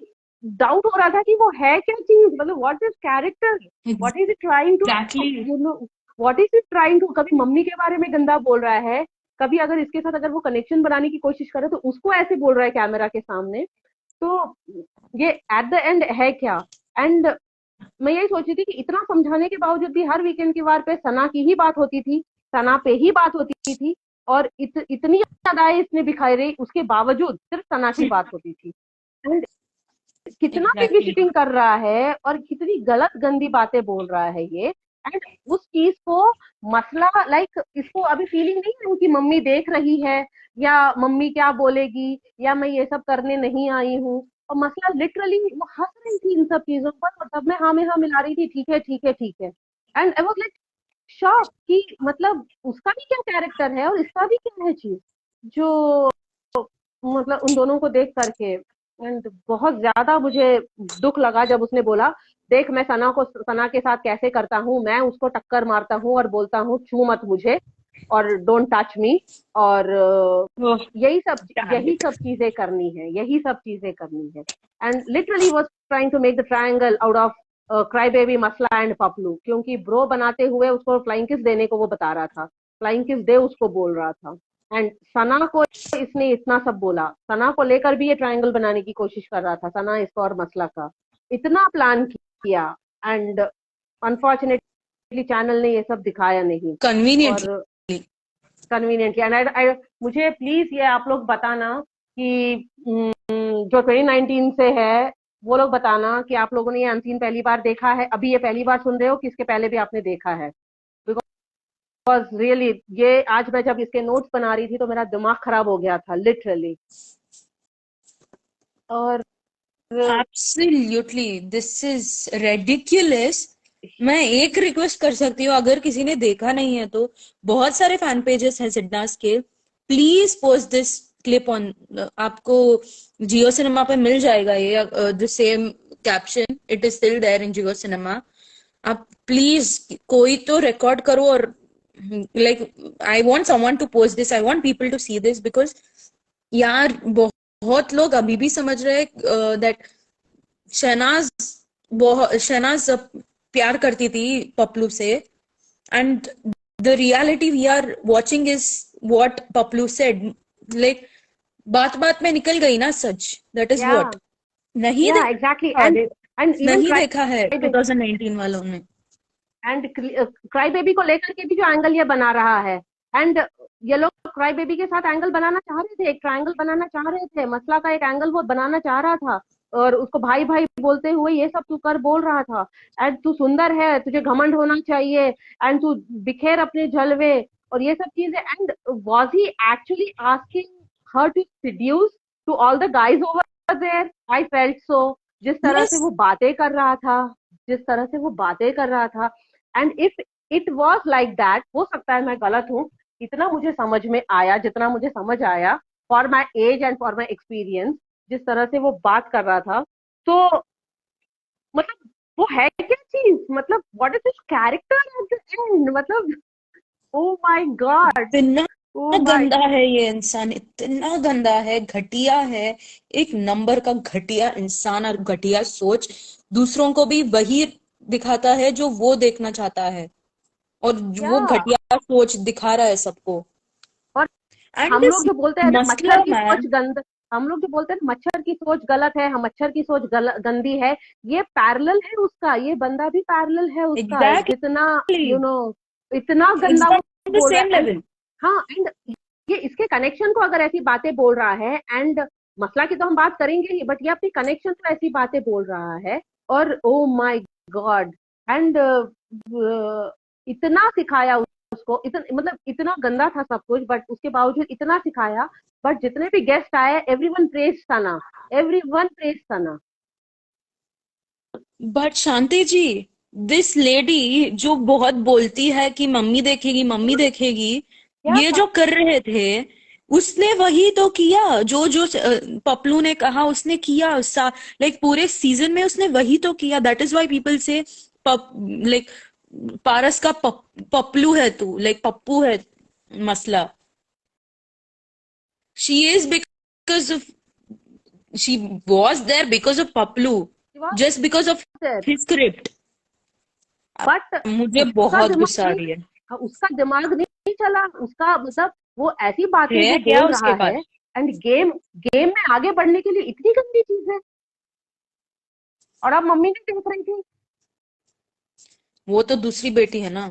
डाउट हो रहा था कि वो है क्या चीज, मतलब what is character, what is it trying to, exactly. You know, what is it trying to. कभी मम्मी के बारे में गंदा बोल रहा है, कभी अगर इसके साथ अगर वो कनेक्शन बनाने की कोशिश करे तो उसको ऐसे बोल रहा है कैमरा के सामने। तो ये एट द एंड है क्या? एंड मैं यही सोची थी कि इतना समझाने के बावजूद भी हर वीकेंड की वार पे सना की ही बात होती थी, सना पे ही बात होती थी, और इतनी अदाएं इसने बिखारी, उसके बावजूद सिर्फ सना की बात होती थी। एंड कितना भी एग्जैक्टली। विजिटिंग कर रहा है और कितनी गलत गंदी बातें बोल रहा है ये। एंड उस चीज को मसला, लाइक इसको अभी फीलिंग नहीं है कि मम्मी देख रही है, या मम्मी क्या बोलेगी, या मैं ये सब करने नहीं आई हूँ। और मसला लिटरली वो हंस रही थी इन सब चीजों पर, और तब मैं हाँ में हाँ मिला रही थी, ठीक है ठीक है ठीक है। And I was like shock कि मतलब उसका भी क्या कैरेक्टर है और इसका भी क्या है चीज, जो मतलब उन दोनों को देख करके। एंड बहुत ज्यादा मुझे दुख लगा जब उसने बोला, देख मैं सना के साथ कैसे करता हूँ, मैं उसको टक्कर मारता हूँ और बोलता हूँ छू मत मुझे, और डोंट टच मी। और ओह, damn यही it. सब चीजें करनी है, यही सब चीजें करनी है। And literally was trying to make the triangle out of cry baby, मसला एंड पपलू, क्योंकि ब्रो बनाते हुए उसको फ्लाइंग किस देने को वो बता रहा था, फ्लाइंग किस दे उसको बोल रहा था। एंड सना को इसने इतना सब बोला, सना को लेकर भी ये ट्रायंगल बनाने की कोशिश कर रहा था, सना इसका और मसला का इतना प्लान किया। एंड अनफॉर्चुनेटली चैनल ने ये सब दिखाया नहीं। Conveniently. और कन्वीनियंटली, एंड मुझे प्लीज ये आप लोग बताना कि जो 2019 से है, वो लोग बताना कि आप लोगों ने ये अनसीन पहली बार देखा है, अभी ये पहली बार सुन रहे हो कि इसके पहले भी आपने देखा है। बिकॉज रियली ये आज मैं जब इसके नोट्स बना रही थी तो मेरा दिमाग खराब हो गया था लिटरली। और Absolutely, this is ridiculous. मैं एक रिक्वेस्ट कर सकती हूँ, अगर किसी ने देखा नहीं है तो बहुत सारे फैन पेजेस हैं सिडनास के, please post this clip on, आपको जियो सिनेमा पे मिल जाएगा ये, the same caption, it is still there in Jio cinema. आप प्लीज कोई तो रिकॉर्ड करो, और like I want someone to post this, I want people to see this, because यार बहुत लोग अभी भी समझ रहे हैं दैट शहनाज, बहुत शहनाज प्यार करती थी पपलू से, and the reality we are watching is what पपलू सेड। लाइक बात बात में निकल गई ना सच, दैट इज या व्हाट। नहीं या एग्जैक्टली। देखा एंड इवन नहीं देखा है 2019 वालों ने। एंड क्राई बेबी को लेकर के भी जो एंगल ये बना रहा है, एंड ये लोग क्राई बेबी के साथ एंगल बनाना चाह रहे थे, एक ट्रायंगल बनाना चाह रहे थे, मसला का एक एंगल वो बनाना चाह रहा था, और उसको भाई भाई बोलते हुए ये सब तू कर बोल रहा था। एंड तू सुंदर है, तुझे घमंड होना चाहिए, एंड तू बिखेर अपने जलवे, और ये सब चीजें। And was he actually asking her to seduce to all the guys over there? I felt so, जिस तरह से यस। वो बातें कर रहा था, जिस तरह से वो बातें कर रहा था। And if it was like that, हो सकता है मैं गलत हूँ, इतना मुझे समझ में आया, जितना मुझे समझ आया for my age and for my experience, जिस तरह से वो बात कर रहा था, तो मतलब वो है क्या चीज, मतलब what is this character eight the and, मतलब ओ माय गॉड, इतना ओ माय। गंदा है ये इंसान, इतना गंदा है, घटिया है, एक नंबर का घटिया इंसान और घटिया सोच। दूसरों को भी वही दिखाता है जो वो देखना चाहता है। और वो या घटिया सोच दिखा रहा है सबको। और एंड हम दिस लोग जो बोलते हैं ना मसला मच्छर की सोच मैन। गंद हम लोग जो बोलते हैं ना मच्छर की सोच गलत है, हम मच्छर की सोच गंदी है, ये पैरेलल है उसका, ये बंदा भी पैरेलल है उसका, एग्जैक्टली। जितना यू नो इतना गंदा इट्स वो ऑन द बोल रहा सेम है। And level. हाँ, एंड ये इसके कनेक्शन को अगर ऐसी बातें बोल रहा है, एंड मसला की तो हम बात करेंगे ही, बट ये अपनी कनेक्शन को ऐसी बातें बोल रहा है। और ओ माय गॉड, एंड इतना सिखाया उसको, इतना मतलब इतना गंदा था सब कुछ, बट उसके बावजूद इतना सिखाया। बट जितने भी गेस्ट आए, everyone praise Sana, everyone praise Sana. But Shanti ji, this lady जो बहुत बोलती है कि मम्मी देखेगी मम्मी देखेगी, या ये जो कर रहे थे, उसने वही तो किया जो जो पपलू ने कहा उसने किया। लाइक पूरे सीजन में उसने वही तो किया। दैट इज व्हाई पीपल से लाइक पारस का पपलू है तू, लाइक पप्पू है मसला। She is because of, she was there because of पपलू, just because of his script. But मुझे उसका बहुत दिमाग गुस्सा आ नहीं, रही है। उसका दिमाग नहीं चला, उसका मतलब वो ऐसी बातें है जो क्या बोल उसके रहा है। पास? एंड गेम गेम में आगे बढ़ने के लिए इतनी गंदी चीज है, और अब मम्मी नहीं देख रही थी। वो तो दूसरी बेटी है ना,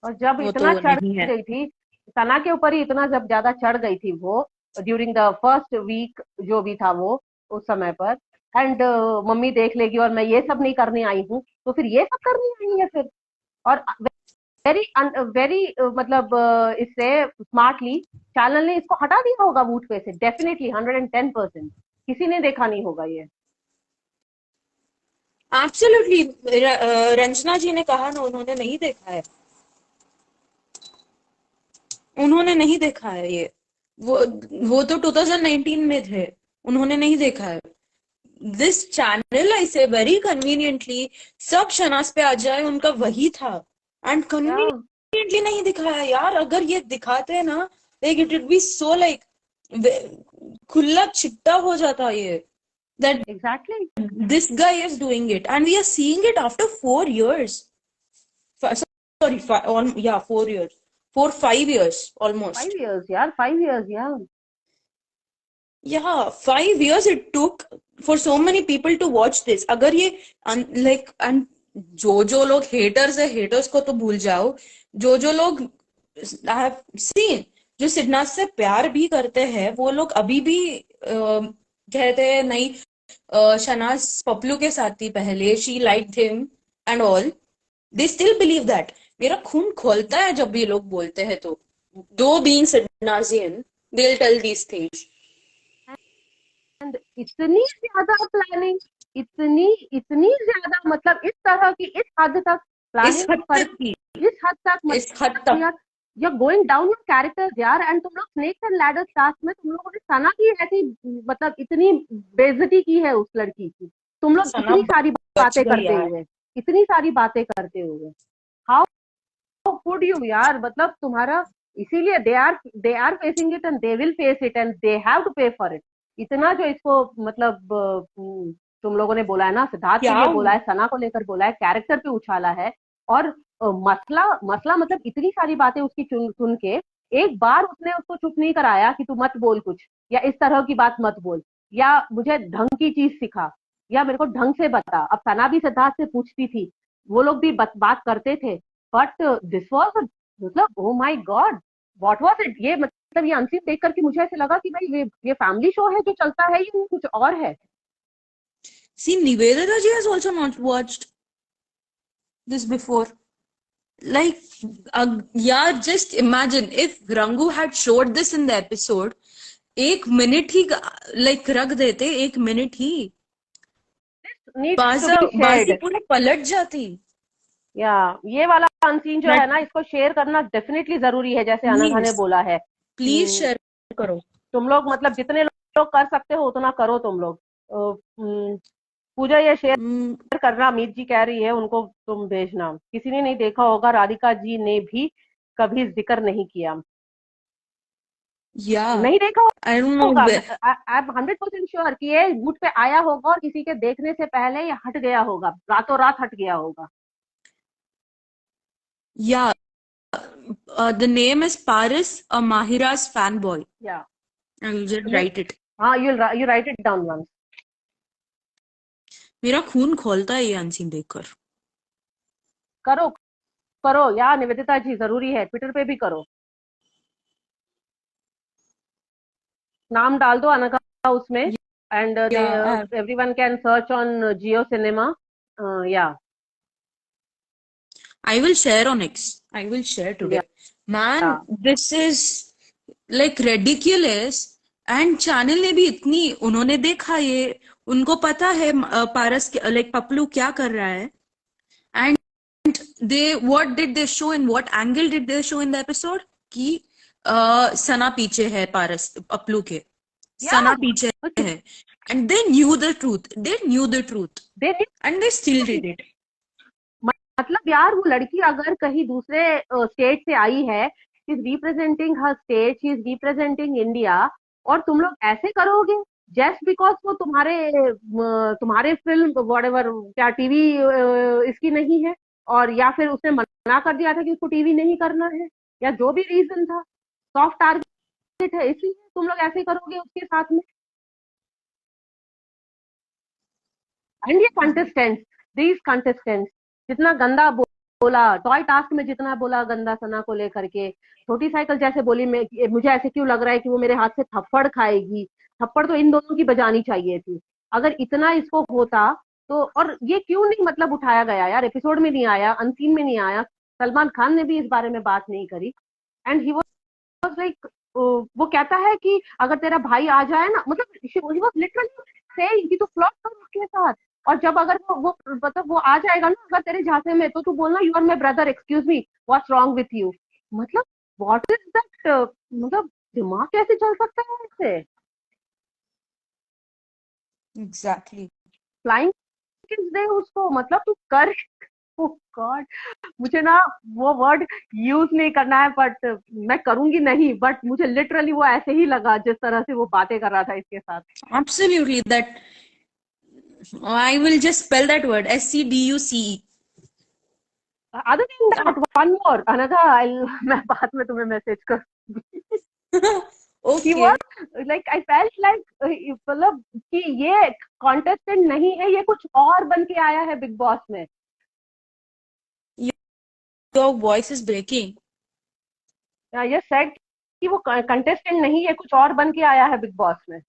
और जब वो इतना तो चढ़ नहीं है। गई थी, सना के ऊपर ही इतना जब ज्यादा चढ़ गई थी वो, ड्यूरिंग द फर्स्ट वीक जो भी था वो, उस समय पर, एंड मम्मी देख लेगी और मैं ये सब नहीं करने आई हूँ, तो फिर ये सब करनी आई है फिर। और वेरी वेरी मतलब इससे स्मार्टली चैनल ने इसको हटा दिया होगा वूट पे से, डेफिनेटली 110%। किसी ने देखा नहीं होगा ये। एब्सोल्युटली। रंजना जी ने कहा ना, उन्होंने नहीं देखा है, उन्होंने नहीं देखा है ये। वो वो तो 2019 में थे, उन्होंने नहीं देखा है। दिस चैनल आई से वेरी कन्वीनियंटली सब शनाज पे आ जाए, उनका वही था। एंड या कन्वीनियंटली नहीं दिखाया यार। अगर ये दिखाते ना, like it would be so like खुला चिट्टा हो जाता ये, that exactly. this guy is doing it and we are seeing it after 4 years. Sorry, 4 years, 4 5 years almost. 5 years यार, 5 years यार। Yeah, 5 years it took for so many people to watch this. अगर ये like and जो लोग haters है, haters को तो भूल जाओ। जो लोग I have seen, जो सिद्धनाथ से प्यार भी करते हैं, वो लोग अभी भी कहते हैं नहीं, शनाज पपलू के साथ थी पहले, she liked him and all. They still believe that. मेरा खून खोलता है जब ये लोग बोलते हैं तो। Though being Sidnaazian, they will tell these things. And इतनी ज्यादा प्लानिंग, इतनी इतनी ज्यादा, मतलब इस तरह की इस हद तक इस प्लानिंग हद कर, तक की, इस हद तक इस हद मतलब तक। यार, you're going down your characters यार। एंड तुम लोग स्नेक्स एंड लैडर्स टास्क में तुम लोगों ने सना की ऐसी मतलब इतनी बेइज्जती की है उस लड़की की, तुम लोग सना इतनी सारी बच बातें गई करते यार। हुए, इतनी सारी बातें करते हुए। हाउ कुड यू यार, मतलब तुम्हारा, इसीलिए they are facing it, and they will face it, and they have to pay for it. इतना जो इसको मतलब तुम लोगों ने बोला है ना, सिद्धार्थ के क्या? लिए बोला है, सना को लेकर बोला है, कैरेक्टर पे उछाला है। और मसला मसला मतलब इतनी सारी बातें उसकी सुन सुन के, एक बार उसने उसको चुप नहीं कराया कि तू मत बोल कुछ, या इस तरह की बात मत बोल, या मुझे ढंग की चीज सिखा, या मेरे को ढंग से बता। अब सना भी सिद्धार्थ से पूछती थी, वो लोग भी बात करते थे, बट दिस वॉज, मतलब ओ माई गॉड, व्हाट वाज इट। ये मतलब ये अनसीन देख करके मुझे ऐसे लगा कि भाई ये फैमिली शो है जो चलता है, ये कुछ और है। See, Nivedita ji has also not watched this before. Like, yeah, just imagine if Rangu had showed this in the episode, 1 minute ही लाइक रख देते, 1 मिनट ही, नीड्स टू बी बाजी शेयर्ड। पूरी पलट जाती। या ये वाला अनसीन जो है बट ना, इसको शेयर करना डेफिनेटली जरूरी है, जैसे अनघा ने प्लीज, बोला है। प्लीज शेयर करो। तुम लोग मतलब जितने लोग कर सकते हो उतना करो तुम लोग। पूजा ये हम्म, शेयर करना, अमित जी कह रही है उनको तुम भेजना, किसी ने नहीं देखा होगा, राधिका जी ने भी कभी जिक्र नहीं किया। या नहीं देखा आई डोंट होगा, नो। आई एम 100% श्योर कि ये वुड पे आया होगा और किसी के देखने से पहले ये हट गया होगा, रातों रात हट गया होगा। या The name is Paris, a Mahira's fanboy. Yeah. I'll just write it. You write it down once. मेरा खून खोलता है ये अनसीन देखकर. करो करो यार निवेदिता जी, जरूरी है, ट्विटर पे भी करो, नाम डाल दो अनघा उसमें, and Yeah, everyone can search on Jio Cinema. Yeah. I will share on X. I will share today. Man, Yeah. this is like ridiculous. And channel ने भी इतनी, उन्होंने देखा ये, उनको पता है पारस like पपलू क्या कर रहा है. And what did they show, in what angle did they show in the episode? कि सना पीछे है पारस पपलू के. सना पीछे है. And they knew the truth. And they still did it. मतलब यार वो लड़की अगर कहीं दूसरे स्टेट से आई है, she is representing her state, she is representing India, और तुम लोग ऐसे करोगे जस्ट बिकॉज वो तुम्हारे फिल्म व्हाटएवर क्या टीवी इसकी नहीं है, और या फिर उसने मना कर दिया था कि उसको टीवी नहीं करना है, या जो भी रीजन था, सॉफ्ट टारगेट है, इसलिए तुम लोग ऐसे करोगे उसके साथ में. एंड ये कंटेस्टेंट्स जितना गंदा बोला, टॉय टास्क में जितना बोला गंदा सना को लेकर के, छोटी साइकिल जैसे बोली, मुझे ऐसे क्यों लग रहा है कि वो मेरे हाथ से थप्पड़ खाएगी. थप्पड़ तो इन दोनों की बजानी चाहिए थी अगर इतना इसको होता तो. और ये क्यों नहीं मतलब उठाया गया यार, एपिसोड में नहीं आया, अनसीन में नहीं आया, सलमान खान ने भी इस बारे में बात नहीं करी. एंड ही वाज लाइक, वो कहता है कि अगर तेरा भाई आ जाए ना, मतलब ही वाज लिटरली सेइंग कि तू फ्लर्ट कर उसके साथ, और जब अगर वो मतलब वो आ जाएगा ना अगर तेरे झांसे में, तो तू बोलना you are my brother, excuse me, what's wrong with you. मतलब व्हाट इज दैट, मतलब दिमाग कैसे चल सकता है ऐसे. Exactly. फ्लाइंग किस दे उसको, मतलब तू कर. ओह गॉड, मुझे ना वो वर्ड यूज नहीं करना है, बट मैं करूंगी नहीं, बट मुझे लिटरली वो ऐसे ही लगा जिस तरह से वो बातें कर रहा था इसके साथ. Absolutely, that I will just spell that word, SCDUCE. Other than that, one more, Anagha, मैं बाद में तुम्हें मैसेज कर. He Okay. was like, I felt like मतलब कि ये कॉन्टेस्टेंट नहीं है, ये कुछ और बन के आया है बिग बॉस में. Your voice is breaking. ये सेड कि वो कंटेस्टेंट नहीं, ये कुछ और बन के आया है बिग बॉस में.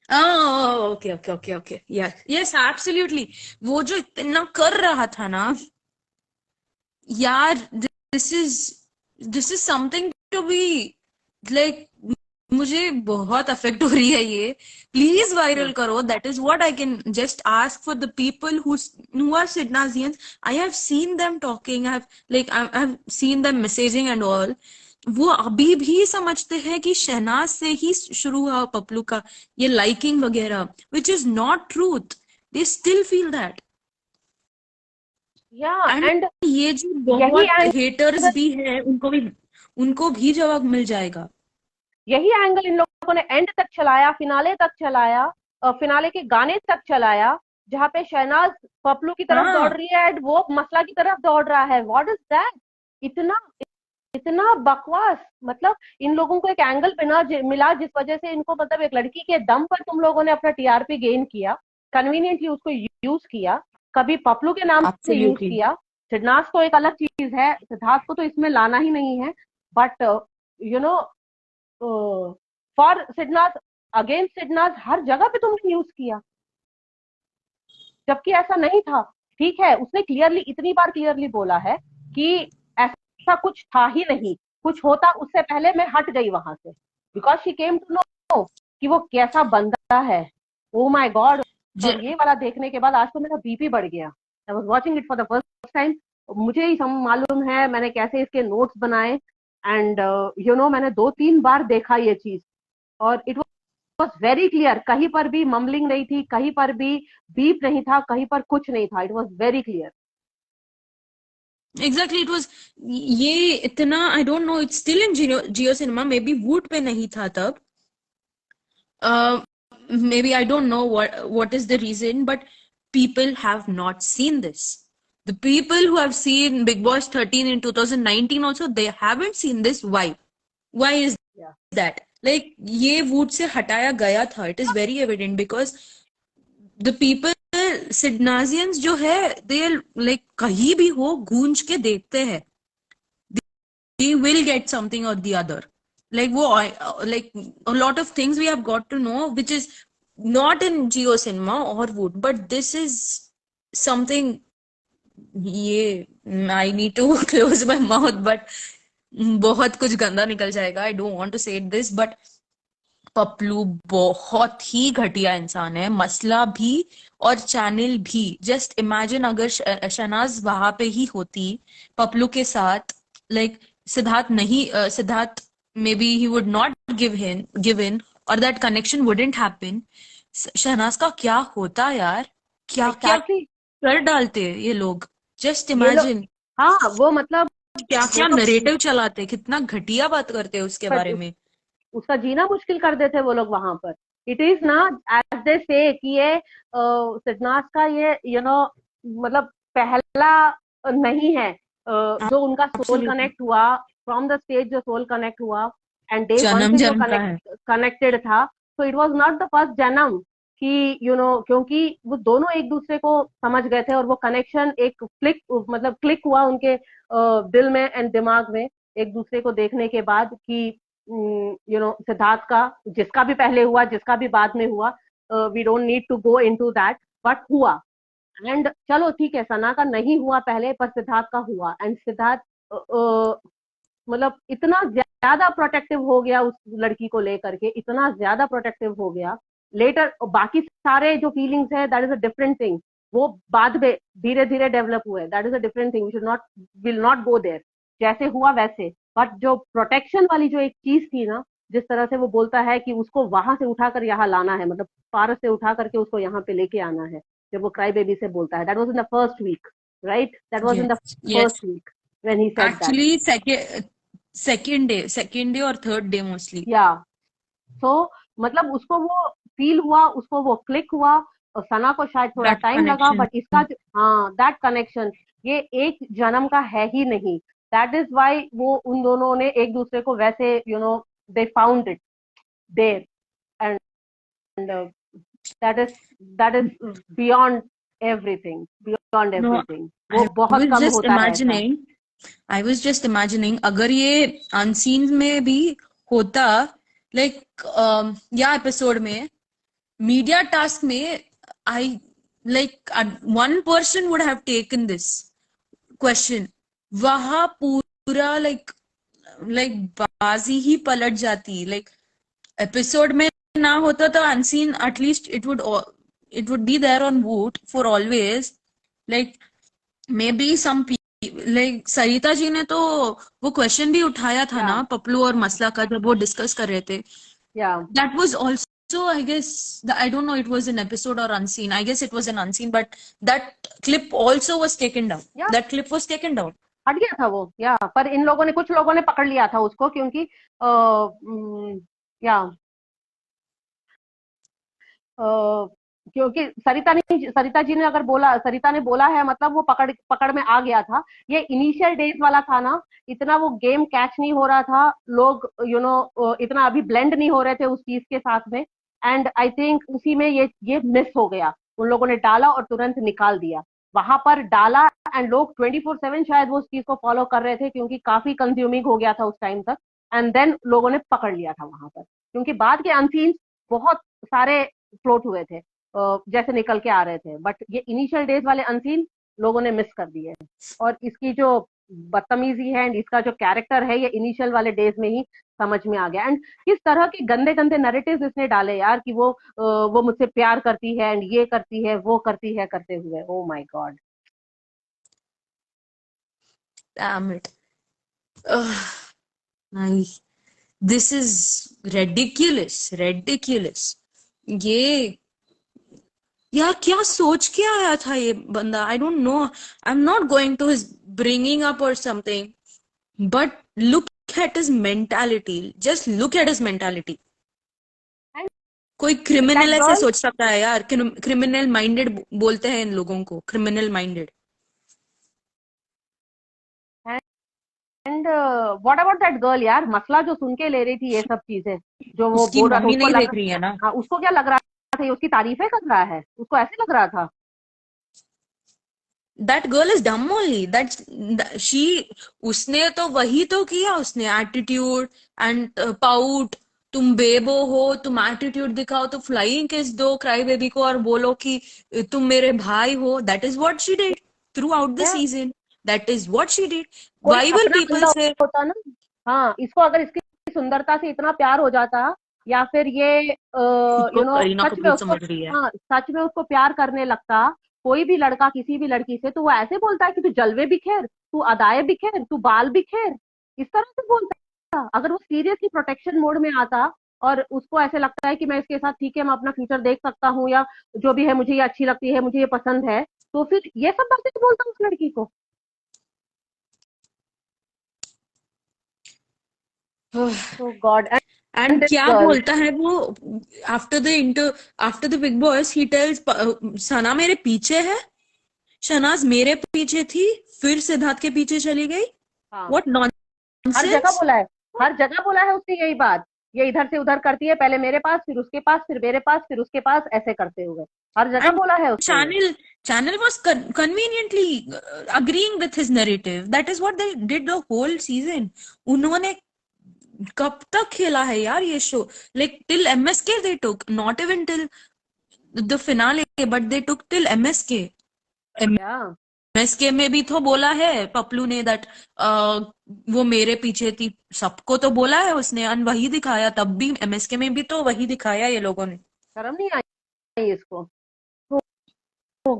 Oh, okay. Yes, absolutely. वो जो इतना कर रहा था ना यार, this is something to be like, मुझे बहुत अफेक्ट हो रही है ये. प्लीज वायरल करो. That is what I can just ask for the people who are Sidnaazians. I have seen them talking, I have seen them messaging and all. वो अभी भी समझते हैं कि शहनाज से ही शुरू हुआ पपलू का ये लाइकिंग वगैरह, which is not truth. They still feel that. And ये जो बहुत हेटर्स भी हैं, उनको भी जवाब मिल जाएगा. यही एंगल इन लोगों ने एंड तक चलाया, फिनाले तक चलाया, फिनाले के गाने तक चलाया, जहाँ पे शहनाज पपलू की तरफ दौड़ रही है, वो मसला की तरफ दौड़ रहा है. व्हाट इज दैट, इतना बकवास. मतलब इन लोगों को एक एंगल मिला जिस वजह से इनको, मतलब एक लड़की के दम पर तुम लोगों ने अपना टीआरपी गेन किया, कन्वीनियंटली उसको यूज किया, कभी पपलू के नाम से यूज किया. सिद्धार्थ तो एक अलग चीज है, सिद्धार्थ को तो इसमें लाना ही नहीं है, but you know for Siddharth, against Siddharth, हर जगह पे तुमने यूज किया, जबकि ऐसा नहीं था. ठीक है, उसने इतनी बार क्लियरली बोला है कि ऐसा कुछ था ही नहीं, कुछ होता उससे पहले मैं हट गई वहां से, because she came to know कि वो कैसा बंदा है. Oh my god. और ये वाला देखने के बाद आज तो मेरा बीपी बढ़ गया. I was watching it for the first time. मुझे ही मालूम है मैंने कैसे इसके नोट्स बनाए, एंड मैंने 2-3 बार देखा ये चीज, और इट वाज वेरी क्लियर. कहीं पर भी मम्बलिंग नहीं थी, कहीं पर भी बीप नहीं था, कहीं पर कुछ नहीं था. It was very clear. Exactly, it was ये इतना, I don't know, it's still in Jio Cinema, maybe वूट पे नहीं था तब. Maybe I don't know what is the reason, but people have not seen this. The people who have seen Big Boss 13 in 2019 also, they haven't seen this. Why is Yeah. that? Like ये vote से हटाया गया था. It is very evident because the people, सिडनाजियंस जो है, they like कहीं भी हो गूंज के देखते हैं. They will get something or the other. Like वो like a lot of things we have got to know, which is not in Geo Cinema or Wood, but this is something. ये I need to close my mouth, but बहुत कुछ गंदा निकल जाएगा. I don't want to say this, but Paplu बहुत ही घटिया इंसान है, मसला भी और चैनल भी. जस्ट इमेजिन अगर शहनाज वहां पे ही होती पपलू के साथ, लाइक सिद्धार्थ नहीं, Siddharth maybe he would not give in और that connection wouldn't happen. Shehnaaz का क्या होता यार, क्या क्या एग्जैक्टली. कर डालते ये लोग. जस्ट ये लोग, इमेजिन हाँ वो मतलब, क्या वो क्या तो नरेटिव चलाते, कितना घटिया बात करते हैं उसके बारे में. उसका जीना मुश्किल कर देते वो लोग वहां पर. इट इज ना, एज दे से कि ये सिद्धनाथ का ये मतलब पहला नहीं है जो उनका सोल एब्सोल्युटली कनेक्ट हुआ. फ्रॉम द स्टेज जो सोल कनेक्ट हुआ, एंड डे वन जन्म से जो जन्म का है. कनेक्टेड था. तो it was not the first जन्म कि क्योंकि वो दोनों एक दूसरे को समझ गए थे, और वो कनेक्शन एक क्लिक हुआ उनके दिल में एंड दिमाग में, एक दूसरे को देखने के बाद कि सिद्धार्थ का, जिसका भी पहले हुआ जिसका भी बाद में हुआ, we don't need to go into that, but हुआ. एंड चलो ठीक है, सना का नहीं हुआ पहले, पर सिद्धार्थ का हुआ. एंड सिद्धार्थ मतलब इतना ज्यादा प्रोटेक्टिव हो गया उस लड़की को लेकर के, इतना ज्यादा प्रोटेक्टिव हो गया. लेटर बाकी सारे जो फीलिंग्स है, that is a different thing. वो बाद में धीरे धीरे डेवलप हुए, that is a different thing. We should not, will not go there. जैसे हुआ वैसे. बट जो प्रोटेक्शन वाली जो एक चीज थी ना, जिस तरह से वो बोलता है कि उसको वहां से उठाकर यहाँ लाना है, मतलब पारस से उठा करके उसको यहाँ पे लेके आना है, जब वो क्राई बेबी से बोलता है, that was in the first week, right? That was in the yes yes. First week when he said that. Actually second day और थर्ड डे मोस्टली. या, तो मतलब उसको वो फील हुआ, उसको वो क्लिक हुआ. और सना को शायद थोड़ा दैट टाइम लगा, कनेक्शन. बट इसका हाँ, दैट कनेक्शन ये एक जन्म का है ही नहीं. दैट इज वाई वो उन दोनों ने एक दूसरे को वैसे they found it there. And that is beyond everything, beyond no, everything. वो आई बहुत वाज कम जस्ट होता है ऐसा. Imagining I was just imagining अगर ये अनसीन में भी होता, लाइक या एपिसोड में, मीडिया टास्क में, I like one person would have taken this question. वहां पूरा लाइक बाजी ही पलट जाती. लाइक एपिसोड में ना होता तो unseen at least it would be there on Woot for always. Like maybe some like Sarita ji ने तो वो क्वेश्चन भी उठाया था या ना पपलू और मसला का, जब वो डिस्कस कर रहे थे. या That was also, I guess, I don't know, it was an episode or unseen. I guess it was an unseen, but that clip also was taken down. या That clip was taken down. हट गया था वो. या पर इन लोगों ने, कुछ लोगों ने पकड़ लिया था उसको, क्योंकि या क्योंकि सरिता जी ने अगर बोला, सरिता ने बोला है, मतलब वो पकड़ पकड़ में आ गया था. ये इनिशियल डेज वाला था ना, इतना वो गेम कैच नहीं हो रहा था. लोग इतना अभी ब्लेंड नहीं हो रहे थे उस चीज के साथ में. एंड आई थिंक उसी में ये मिस हो गया. उन लोगों ने डाला और तुरंत निकाल दिया. वहां पर डाला, एंड लोग 24/7 शायद वो उस चीज को फॉलो कर रहे थे, क्योंकि काफी कंज्यूमिंग हो गया था उस टाइम तक. एंड देन लोगों ने पकड़ लिया था वहां पर, क्योंकि बाद के अनसीन बहुत सारे फ्लोट हुए थे, जैसे निकल के आ रहे थे. बट ये इनिशियल डेज वाले अनसीन लोगों ने मिस कर दिए. और इसकी जो बदतमीजी है एंड इसका जो कैरेक्टर है, ये इनिशियल वाले डेज में ही समझ में आ गया. एंड किस तरह के गंदे गंदे नैरेटिव्स इसने डाले यार, कि वो मुझसे प्यार करती है एंड ये करती है वो करती है करते हुए. ओ my God. Damn it. Ugh, nice. This is ridiculous. Ridiculous. ये यार क्या सोच के आया था ये बंदा. I don't know. I am not going to his bringing up और something, but look at his mentality. Just look at his mentality. And कोई क्रिमिनल दैट ऐसे गर्ल, सोच सकता है यार? क्रिमिनल माइंडेड बोलते हैं इन लोगों को, criminal minded. And what about that girl यार, मसला जो सुन के ले रही थी ये सब चीजें, जो वो उसकी बोल रहा था, मम्मी उसको नहीं लग देख रही है ना। हाँ, उसको क्या लग रहा था, ये उसकी तारीफें कर रहा है, उसको ऐसे लग रहा था। That girl is dumb only that she, उसने तो वही तो किया, उसने एटीट्यूड एंड पाउट, तुम बेबो हो, तुम एटीट्यूड दिखाओ तो फ्लाइंग किस दो क्राई बेबी को और बोलो कि तुम मेरे भाई हो, that is what she did throughout the क्या season, that is what she did. कोई वाई विल अपना पीपल बंदा से होता ना, हाँ, इसको अगर इसकी सुंदरता से इतना प्यार हो जाता, या फिर ये खुद को करीना सच में कपूर उसको, समझ रही है। हाँ, सच में उसको प्यार करने लगता, कोई भी लड़का किसी भी लड़की से, तो वो ऐसे बोलता है कि तू जलवे बिखेर, तू अदाएं बिखेर, तू बाल बिखेर, इस तरह से बोलता। अगर वो सीरियसली प्रोटेक्शन मोड में आता और उसको ऐसे लगता है कि मैं इसके साथ ठीक है, मैं अपना फ्यूचर देख सकता हूँ, या जो भी है मुझे ये अच्छी लगती है, मुझे ये पसंद है, तो फिर ये सब बातें बोलता उस लड़की को। तो गॉड एंड एंड दिस क्या गर्ल। बोलता है वो, after the inter after the Bigg Boss he tells, Sana मेरे पीछे है, शनाज मेरे पीछे थी, फिर सिद्धार्थ के पीछे चली गई। हाँ, व्हाट हर जगह नॉनसेंस। बोला है, हर जगह बोला है उसने यही बात। ये इधर से उधर करती है, पहले मेरे पास, फिर उसके पास, फिर मेरे पास, फिर उसके पास, ऐसे करते हुए हर जगह एंड बोला है उसने ये। channel was conveniently agreeing with his narrative. That is what they did the whole season. उन्होंने कब तक खेला है यार ये show, like till MSK they took, not even till the finale, but they took till MSK. या MSK में भी तो बोला है पपलू ने दैट वो मेरे पीछे थी, सबको तो बोला है उसने, और वही दिखाया, तब भी एमएसके में भी तो वही दिखाया ये लोगों ने। शर्म नहीं आई इसको, तो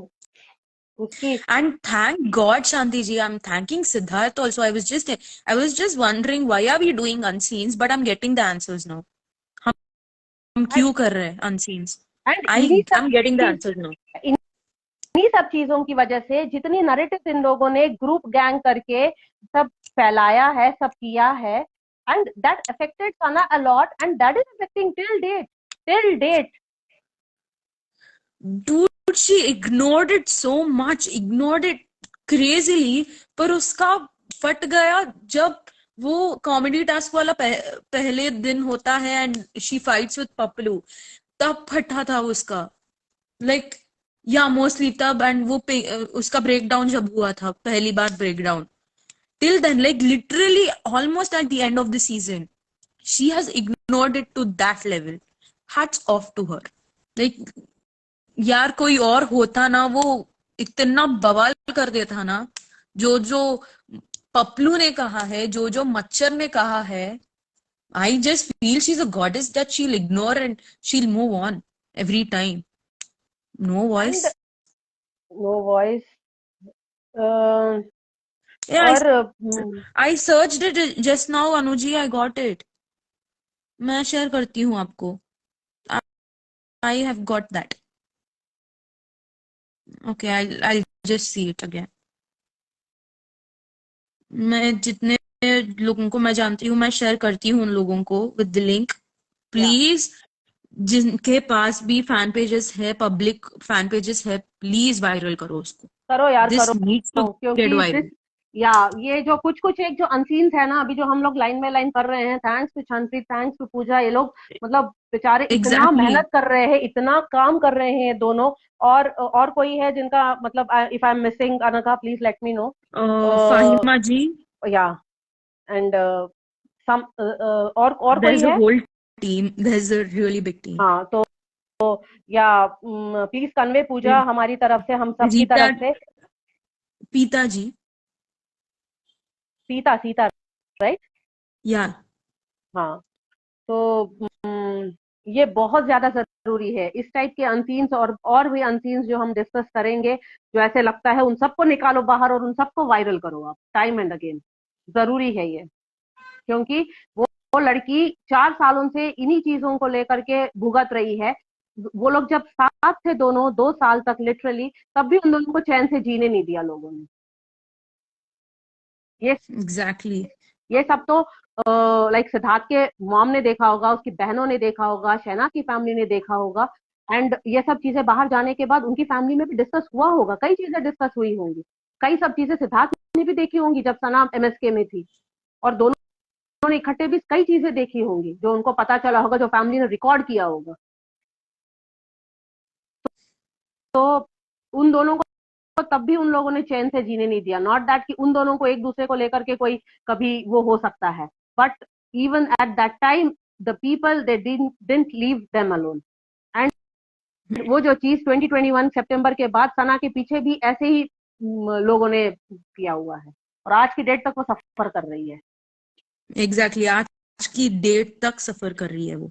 उसकी। And thank God, Shanti ji, I'm thanking Siddharth also. I was just wondering why are we doing unscenes, but I'm getting the answers now. हम क्यों कर रहे हैं unscenes? And I I'm getting the answers now. इन्हीं सब चीजों की वजह से, जितनी नरेटिव इन लोगों ने ग्रुप गैंग करके सब फैलाया है, सब किया है, and that affected Sana a lot, and that is affecting till date. Dude, she ignored it so much, ignored it crazily, पर उसका फट गया जब वो कॉमेडी टास्क वाला पहले दिन होता है and she fights with Paplu, तब फटा था उसका, लाइक या मोस्टली तब, एंड वो उसका ब्रेकडाउन जब हुआ था पहली बार breakdown, till then, like literally almost at the end of the season, she has ignored it to that level. Hats off to her. Like यार कोई और होता ना, वो इतना बवाल कर देता ना, जो जो पपलू ने कहा है, जो जो मच्छर ने कहा है, I just feel she is a goddess that she'll ignore and she'll move on every time. No voice. And no voice. Yeah, और I searched it just now, Anuji, I got it. मैं share करती हूँ आपको। I have got that. Okay, I'll just see it again. मैं जितने लोगों को मैं जानती हूँ मैं शेयर करती हूँ उन लोगों को विद द लिंक। या प्लीज, जिनके पास भी फैन पेजेस है, पब्लिक फैन पेजेस है, प्लीज वायरल करो उसको। करो यार, दिस करो, नीड्स टू गेट क्योंकि दिस, वायरल। या ये जो कुछ कुछ एक जो अनसीन्स है ना, अभी जो हम लोग लाइन में लाइन कर रहे हैं, थैंक्स टू छनप्रीत, थैंक्स टू पूजा, ये लोग मतलब बेचारे इतना एग्जैक्टली। मेहनत कर रहे हैं, इतना काम कर रहे हैं ये दोनों। और कोई है जिनका मतलब, if I am missing Anagha, please let me know. Fahima ji, yeah and सम, और कोई there's a है। whole team, there's a really big team. हाँ, तो या प्लीज कन्वे पूजा हमारी तरफ से, हम सब की रीता, तरफ से। पीता जी, सीता, सीता, राइट। या हाँ, तो ये बहुत ज्यादा जरूरी है, इस टाइप के अनसीन्स और भी अनसीन्स जो हम डिस्कस करेंगे, जो ऐसे लगता है, उन सबको निकालो बाहर और उन सबको वायरल करो आप, टाइम एंड अगेन। जरूरी है ये, क्योंकि वो लड़की 4 सालों से इन्हीं चीजों को लेकर के भुगत रही है। वो लोग जब साथ थे दोनों 2 साल तक लिटरली, तब भी उन दोनों को चैन से जीने नहीं दिया लोगों ने। ये एग्जैक्टली। ये सब तो लाइक सिद्धार्थ के मॉम ने देखा होगा, उसकी बहनों ने देखा होगा, शहनाज की फैमिली ने देखा होगा, एंड ये सब चीजें बाहर जाने के बाद उनकी फैमिली में भी डिस्कस हुआ होगा, कई चीजें डिस्कस हुई होंगी, कई सब चीजें सिद्धार्थ ने भी देखी होंगी जब सना एमएसके में थी। और दोनों ने इकट्ठे भी कई चीजें देखी होंगी जो उनको पता चला होगा, जो फैमिली ने रिकॉर्ड किया होगा। तो उन दोनों को तब भी उन लोगों ने चैन से जीने नहीं दिया। नॉट दैट कि उन दोनों को एक दूसरे को लेकर के कोई कभी वो हो सकता है, but even at that time the people they didn't leave them alone. And वो जो चीज 2021 सितंबर के बाद सना के पीछे भी ऐसे ही लोगों ने किया हुआ है, और आज की डेट तक वो सफर कर रही है। एग्जैक्टली आज की डेट तक सफर कर रही है वो।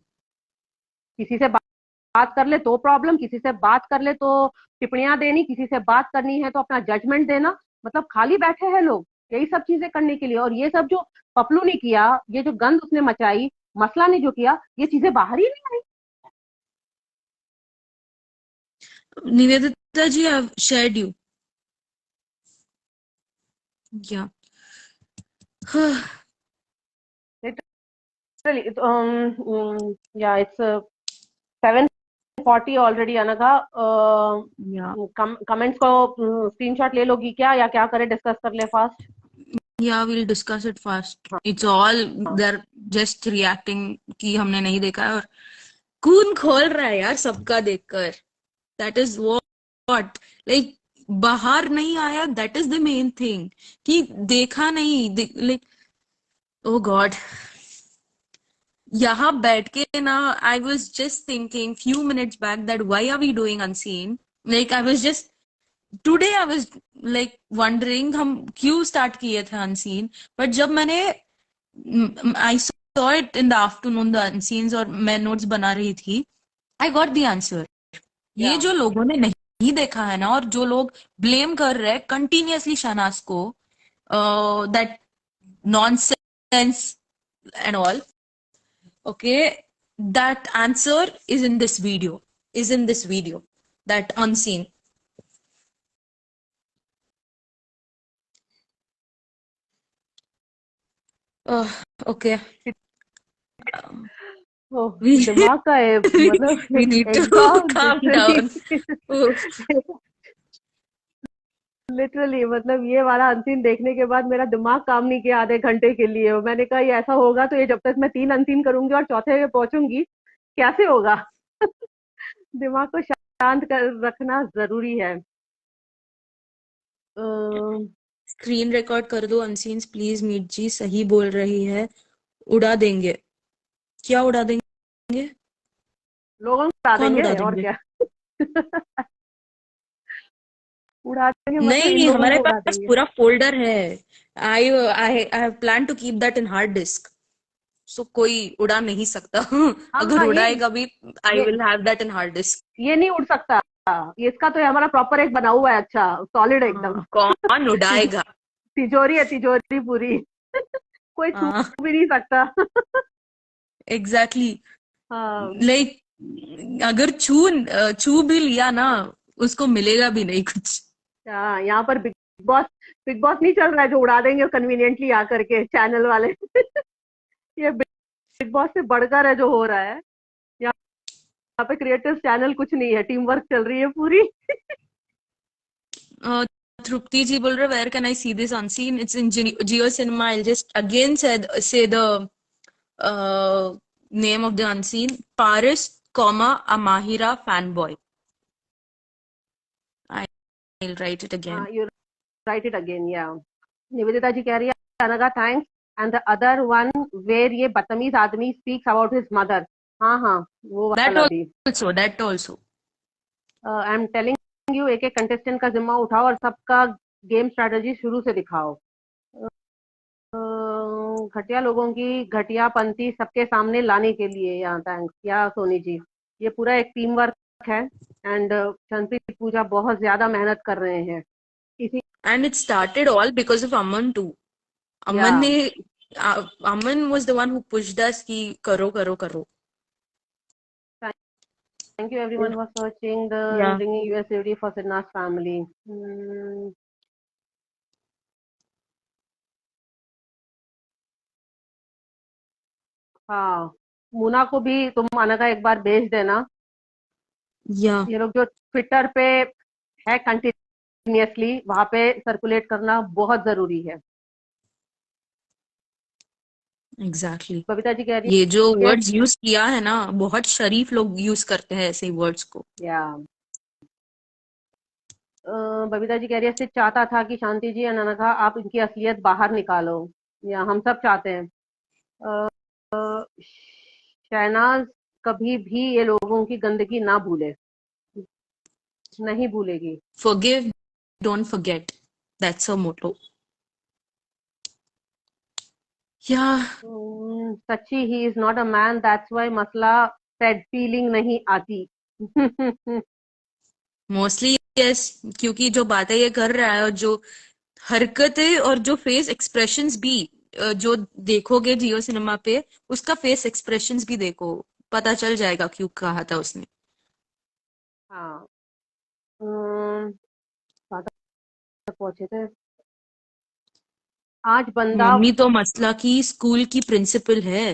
किसी से बात कर ले तो प्रॉब्लम, किसी से बात कर ले तो टिप्पणियां देनी, किसी से बात करनी है तो अपना जजमेंट देना। मतलब खाली बैठे हैं लोग यही सब चीजें करने के लिए। और ये सब जो पपलू ने किया, ये जो गंद उसने मचाई, मसला ने जो किया, ये चीजें बाहर ही नहीं आई। निवेदिता जी, I've shared you. Yeah. Literally, yeah, it's 7:40 already. Anagha, Yeah. Comments को स्क्रीनशॉट ले लोगी क्या, या क्या करे, डिस्कस कर ले fast? Yeah, we'll discuss it fast. It's all they're just reacting कि हमने नहीं देखा है, और खून खोल रहा है यार सबका देखकर। That is what like बाहर नहीं आया, that is the main thing कि देखा नहीं, like oh God. यहाँ बैठ के ना, I was just thinking few minutes back that why are we doing Unseen? Like I was just today I was like wondering हम क्यों स्टार्ट किए थे Unseen, but जब मैंने I saw it in the afternoon the Unseens और मैं notes बना रही थी, I got the answer. ये जो लोगों ने नहीं देखा है ना, और जो लोग ब्लेम कर रहे हैं कंटिन्यूअसली शहनाज को, that nonsense and all, okay, that answer is in this video, that Unseen. Okay. We दिमाग का है, मतलब we need to calm down. Literally, मतलब ये वाला अनसीन देखने के बाद मेरा दिमाग काम नहीं किया आधे घंटे के लिए। मैंने कहा ये ऐसा होगा तो ये जब तक मैं 3 अनसीन करूंगी और चौथे पे पहुंचूंगी कैसे होगा? दिमाग को शांत कर रखना जरूरी है। स्क्रीन रिकॉर्ड कर दो अनसीन्स प्लीज। मीट जी सही बोल रही है, उड़ा देंगे। क्या उड़ा देंगे? लोगों को उड़ा कौन देंगे उड़ा और देंगे? क्या। उड़ा देंगे मतलब इन नहीं, लोगों हमारे को उड़ा पास देंगे। पूरा फोल्डर है। I have plan to keep that in hard disk, so कोई उड़ा नहीं सकता। अगर हाँ, उड़ाएगा भी, आई ये will have that in hard disc. ये नहीं उड़ सकता। ये इसका तो हमारा प्रॉपर एक बना हुआ है, अच्छा सॉलिड एकदम। कौन उड़ाएगा? तिजोरी है, तिजोरी पूरी। कोई छू हाँ, भी नहीं सकता। एग्जैक्टली। हाँ, लाइक अगर छू भी लिया ना, उसको मिलेगा भी नहीं कुछ। हाँ, यहाँ पर बॉस बिग बॉस नहीं चल रहा है जो उड़ा देंगे कन्वीनियंटली आकर के चैनल वाले। ये बिग बॉस से बढ़कर है जो हो रहा है यहाँ पे। क्रिएटिव चैनल कुछ नहीं है, टीम वर्क चल रही है पूरी। Trupti ji बोल रहे, where can I see this Unseen? It's in Geo Cinema. I'll just again say the name of the Unseen. Paris, Amahira fanboy. I'll write it again. You write it again, yeah. Nivedita ji कह रही है Anagha thanks, and the other one where ये बदतमीज आदमी speaks about his mother. हाँ हाँ, वो That वाला भी। also. I am telling you, एक एक कंटेस्टेंट का जिम्मा उठाओ और सबका गेम स्ट्रेटेजी शुरू से दिखाओ। घटिया लोगों की घटियापंथी सबके सामने लाने के लिए, या थैंक्स या सोनी जी। ये पूरा एक टीम वर्क है, एंड शनप्रीत पूजा बहुत ज्यादा मेहनत कर रहे हैं इसी। And it started all because of Aman too. या, Aman was the one who pushed us कि करो. thank you everyone for searching the Yeah. bringing USAD for Sidna's family. हाँ, मुना को भी तुम अनघा एक बार भेज देना। Yeah. ये लोग जो ट्विटर पे है कंटिन्यूअसली, वहां पे सर्कुलेट करना बहुत जरूरी है। एग्जैक्टली। बबीता जी कह रही ये जो है वर्ड्स यूज किया है ना, बहुत शरीफ लोग यूज करते हैं ऐसे वर्ड्स को। या बबीता जी कह रही है सिर्फ चाहता था कि शांति जी, अनन्या, आप इनकी असलियत बाहर निकालो। या हम सब चाहते हैं। शहनाज कभी भी ये लोगों की गंदगी ना भूले, नहीं भूलेगी। Forgive, don't forget. That's her motto. Yeah, सच्ची he is not a man, that's why मसला सेड फीलिंग नहीं आती। mostly yes, क्योंकि जो बातें ये कर रहा है और जो हरकतें और जो फेस एक्सप्रेशंस भी जो देखोगे जियो सिनेमा पे, उसका फेस एक्सप्रेशंस भी देखो, पता चल जाएगा क्यों कहा था उसने। हाँ। कहाँ तक पहुंचे थे? आज बंदा मम्मी तो मसला की स्कूल की प्रिंसिपल है।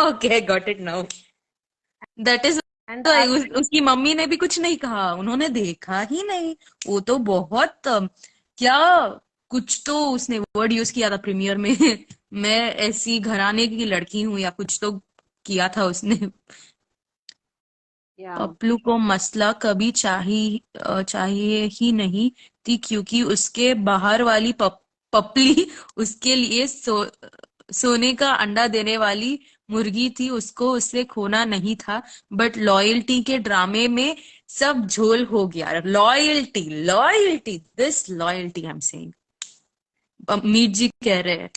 Okay, got it now. That is and उसकी मम्मी ने भी कुछ नहीं कहा, उन्होंने देखा ही नहीं। वो तो बहुत क्या, कुछ तो उसने वर्ड यूज किया था प्रीमियर में। मैं ऐसी घराने की लड़की हूँ या कुछ तो किया था उसने। या पपलू को मसला कभी चाहिए ही नहीं थी, क्योंकि उसके बाहर वाली पपली उसके लिए सोने का अंडा देने वाली मुर्गी थी, उसको उससे खोना नहीं था। बट लॉयल्टी के ड्रामे में सब झोल हो गया। Loyalty, loyalty, this loyalty I am saying. Meet ji कह रहे हैं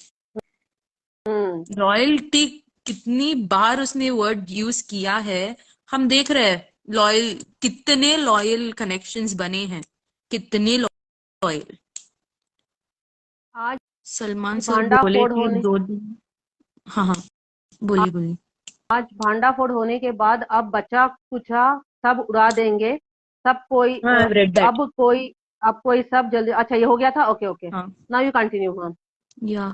हम्म लॉयल्टी, कितनी बार उसने वर्ड यूज किया है। हम देख रहे हैं लॉयल, कितने लॉयल कनेक्शंस बने हैं, कितने लॉयल। आज सलमान सर भांडा बोले फोड़ थे होने 2 दिन। हाँ हाँ, बोलिए बोलिए। आज भांडा फोड़ होने के बाद अब बचा कुचा सब उड़ा देंगे। सब कोई हाँ, आई रेड दैट। अब कोई सब जल्दी। अच्छा, ये हो गया था। ओके ओके, हाँ, नाउ यू कंटिन्यू। हाँ। या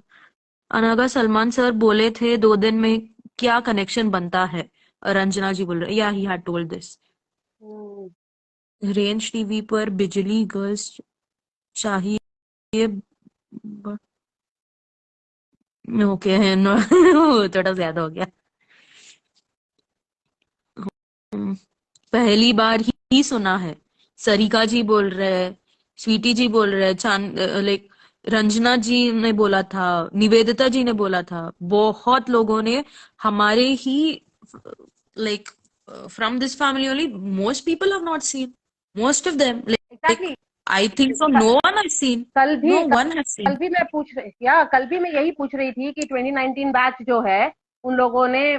अनगा सलमान सर बोले थे 2 दिन में क्या कनेक्शन बनता है। रंजना जी बोल रहे, या he had told this. Hmm, range TV पर बिजली गर्ल्स चाहिए। ओके है नो। थोड़ा ज्यादा हो गया। हम्म, पहली बार ही सुना है। सरिका जी बोल रहे हैं, स्वीटी जी बोल रहे हैं, चांद लाइक रंजना जी ने बोला था, निवेदिता जी ने बोला था, बहुत लोगों ने हमारे ही like from this family only, most people have not seen, most of them like, exactly. I think so no one has seen, कल भी नो वन हैज कल सीन। भी मैं पूछ रही, या कल भी मैं यही पूछ रही थी कि 2019 बैच जो है, उन लोगों ने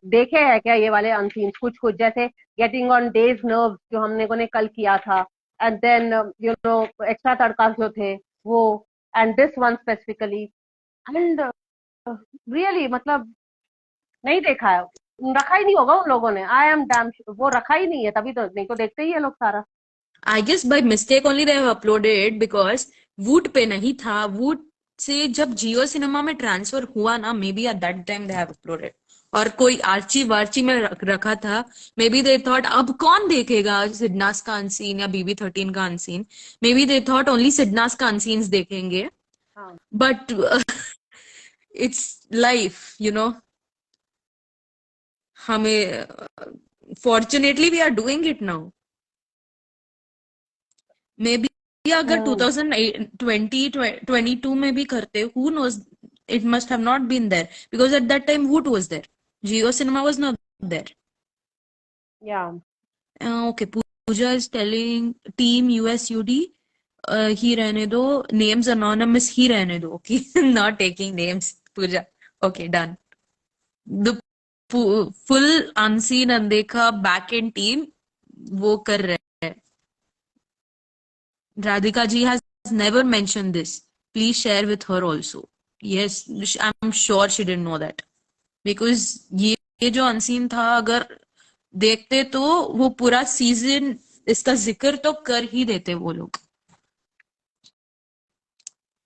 देखे हैं क्या ये वाले अनसीन? कुछ कुछ जैसे गेटिंग ऑन डेज नर्व्स जो हम लोगों ने कल किया था, एंड देन एक्स्ट्रा तड़का जो थे वो, and this one specifically. And really मतलब नहीं देखा है, रखा ही नहीं होगा उन लोगों ने। आई एम डैम, वो रखा ही नहीं है, तभी तो नहीं तो देखते ही है लोग सारा। I guess by mistake only they have uploaded, because Voot पे नहीं था। वूट से जब जियो सिनेमा में ट्रांसफर हुआ ना, may be eight that time they have uploaded. और कोई आर्ची वार्ची में रखा था। मे बी दे थॉट अब कौन देखेगा सिडनास का अनसीन या BB13 का unseen. Maybe they thought only Sidnaaz का अनसीन देखेंगे। हाँ। बट इट्स लाइफ, हमें fortunately we are doing it now. Maybe अगर हम्म 2022 में भी करते, who knows, it must have not been there, because at that time would was there, Jio Cinema was not there. Yeah okay, Pooja is telling team USUD ही रहने दो, names anonymous ही रहने दो। Okay, not taking names Pooja. Okay, done. The full unseen अनदेखा back end team वो कर रहे हैं। Radhika ji has never mentioned this. Please share with her also. Yes, I'm sure she didn't know that. Because ये जो unseen था, अगर देखते तो वो पूरा सीजन इसका जिक्र तो कर ही देते वो लोग।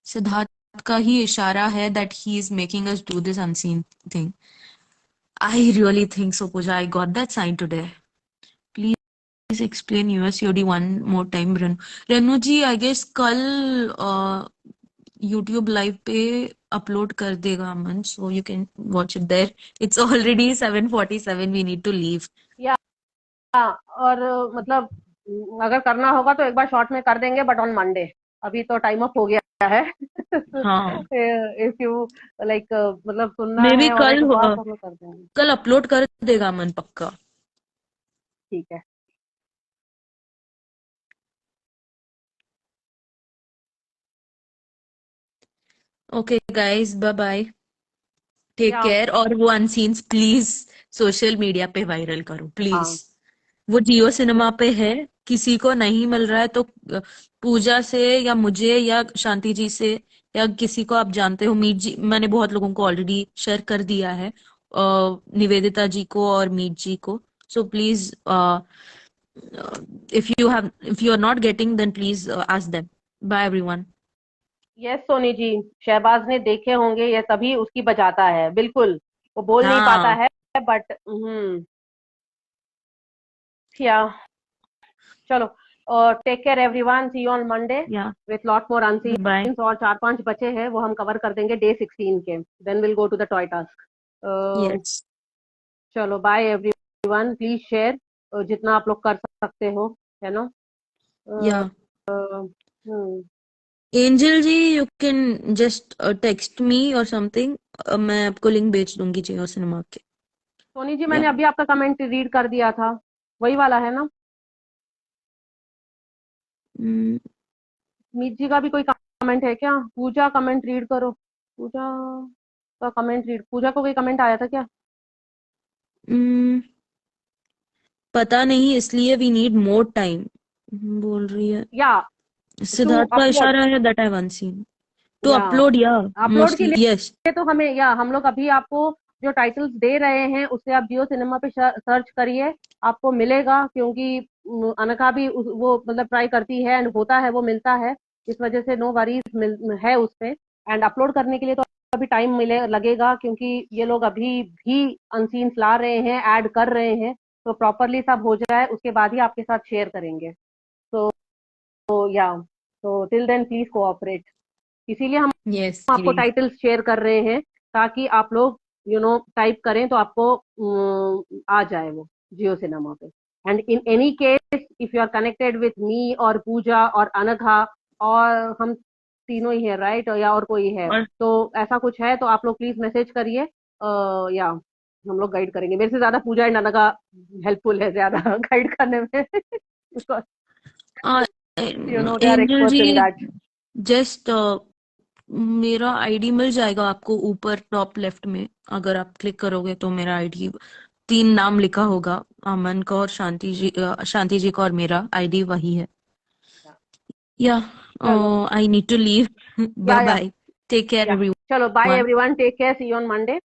सिद्धार्थ का ही इशारा है that he is making us do this unseen thing. I really think so, Pooja. I got that sign today. Please explain USUD one more time, Renu. Renu ji, I guess कल यूट्यूब लाइव पे upload कर देगा Aman, so you can watch it there. It's already 7:47, we need to leave. Yeah और मतलब अगर करना होगा तो एक बार शॉर्ट में कर देंगे, बट ऑन मंडे। अभी तो टाइम अप हो गया है। हाँ, इफ यू लाइक मतलब सुनना मे बी है और है कल तो आप हम लोग कर देंगे। कल अपलोड कर देगा अमन पक्का। ठीक है। Okay guys, bye bye, take या केयर। और वो अनसीन्स प्लीज सोशल मीडिया पे वायरल करो प्लीज। हाँ। वो जियो सिनेमा पे है, किसी को नहीं मिल रहा है तो पूजा से या मुझे या शांति जी से या किसी को आप जानते हो, मीत जी, मैंने बहुत लोगों को ऑलरेडी शेयर कर दिया है, निवेदिता जी को और मीत जी को। So please, if you are not getting, then please ask them. Bye everyone. Yes Soni ji, Shehbaz ने देखे होंगे, ये तभी उसकी बजाता है, बिल्कुल। वो बोल नहीं पाता हाँ, है, बट या चलो। और take care everyone, see you on Monday yeah with lot more bye. Unseens. और 4-5 बचे हैं, वो हम कवर कर देंगे डे 16 के। Then will go to the toy task. Yes. चलो बाय एवरीवन, प्लीज शेयर जितना आप लोग कर सकते हो, है ना। Yeah hmm. Angel ji, you can just text me और समथिंग, मैं आपको लिंक भेज दूंगी जियो सिनेमा के। सोनी जी, या मैंने अभी आपका कमेंट रीड कर दिया था, वही वाला है ना। मीत जी का भी कोई कमेंट है क्या? पूजा कमेंट रीड करो। पूजा का कमेंट रीड, पूजा को कोई कमेंट आया था क्या? पता नहीं, इसलिए वी नीड मोर टाइम बोल रही है। या टू सिद्धार्थ का अपलोड। इशारा है that I one scene two या अपलोड, या अपलोड के मोस्टली यस। लिए तो हमें, या हम लोग अभी आपको जो टाइटल्स दे रहे हैं उससे आप जियो सिनेमा पे सर्च करिए, आपको मिलेगा। क्योंकि अनका भी वो मतलब ट्राई करती है एंड होता है, वो मिलता है। इस वजह से नो वरीज है उस पे। एंड अपलोड करने के लिए तो अभी टाइम मिले लगेगा, क्योंकि ये लोग अभी भी अनसीन्स ला रहे हैं, ऐड कर रहे हैं। तो प्रॉपरली सब हो जाए उसके बाद ही आपके साथ शेयर करेंगे। या तो टिल देन प्लीज कोऑपरेट। इसीलिए हम यस आपको प्लीज। टाइटल्स शेयर कर रहे हैं, ताकि आप लोग टाइप करें तो आपको आ जाए वो जियो सिनेमा पे। And in any case, if you are connected with me और पूजा और अनघा, और हम तीनों ही है राइट, या और कोई है, और तो ऐसा कुछ है तो आप लोग प्लीज मैसेज करिए। या हम लोग गाइड करेंगे। मेरे से ज्यादा पूजा एंड अनघा हेल्पफुल है ज्यादा गाइड करने में। Because they are angel experts जी, इन दैट। जस्ट मेरा आईडी मिल जाएगा आपको ऊपर टॉप लेफ्ट में, अगर आप क्लिक करोगे तो मेरा आईडी, 3 नाम लिखा होगा, अमन का और शांति जी का, और मेरा आईडी वही है। या चलो। I need to leave. Bye या बाय, टेक केयर या चलो bye everyone. Everyone, take care, see you on Monday.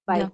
Bye. या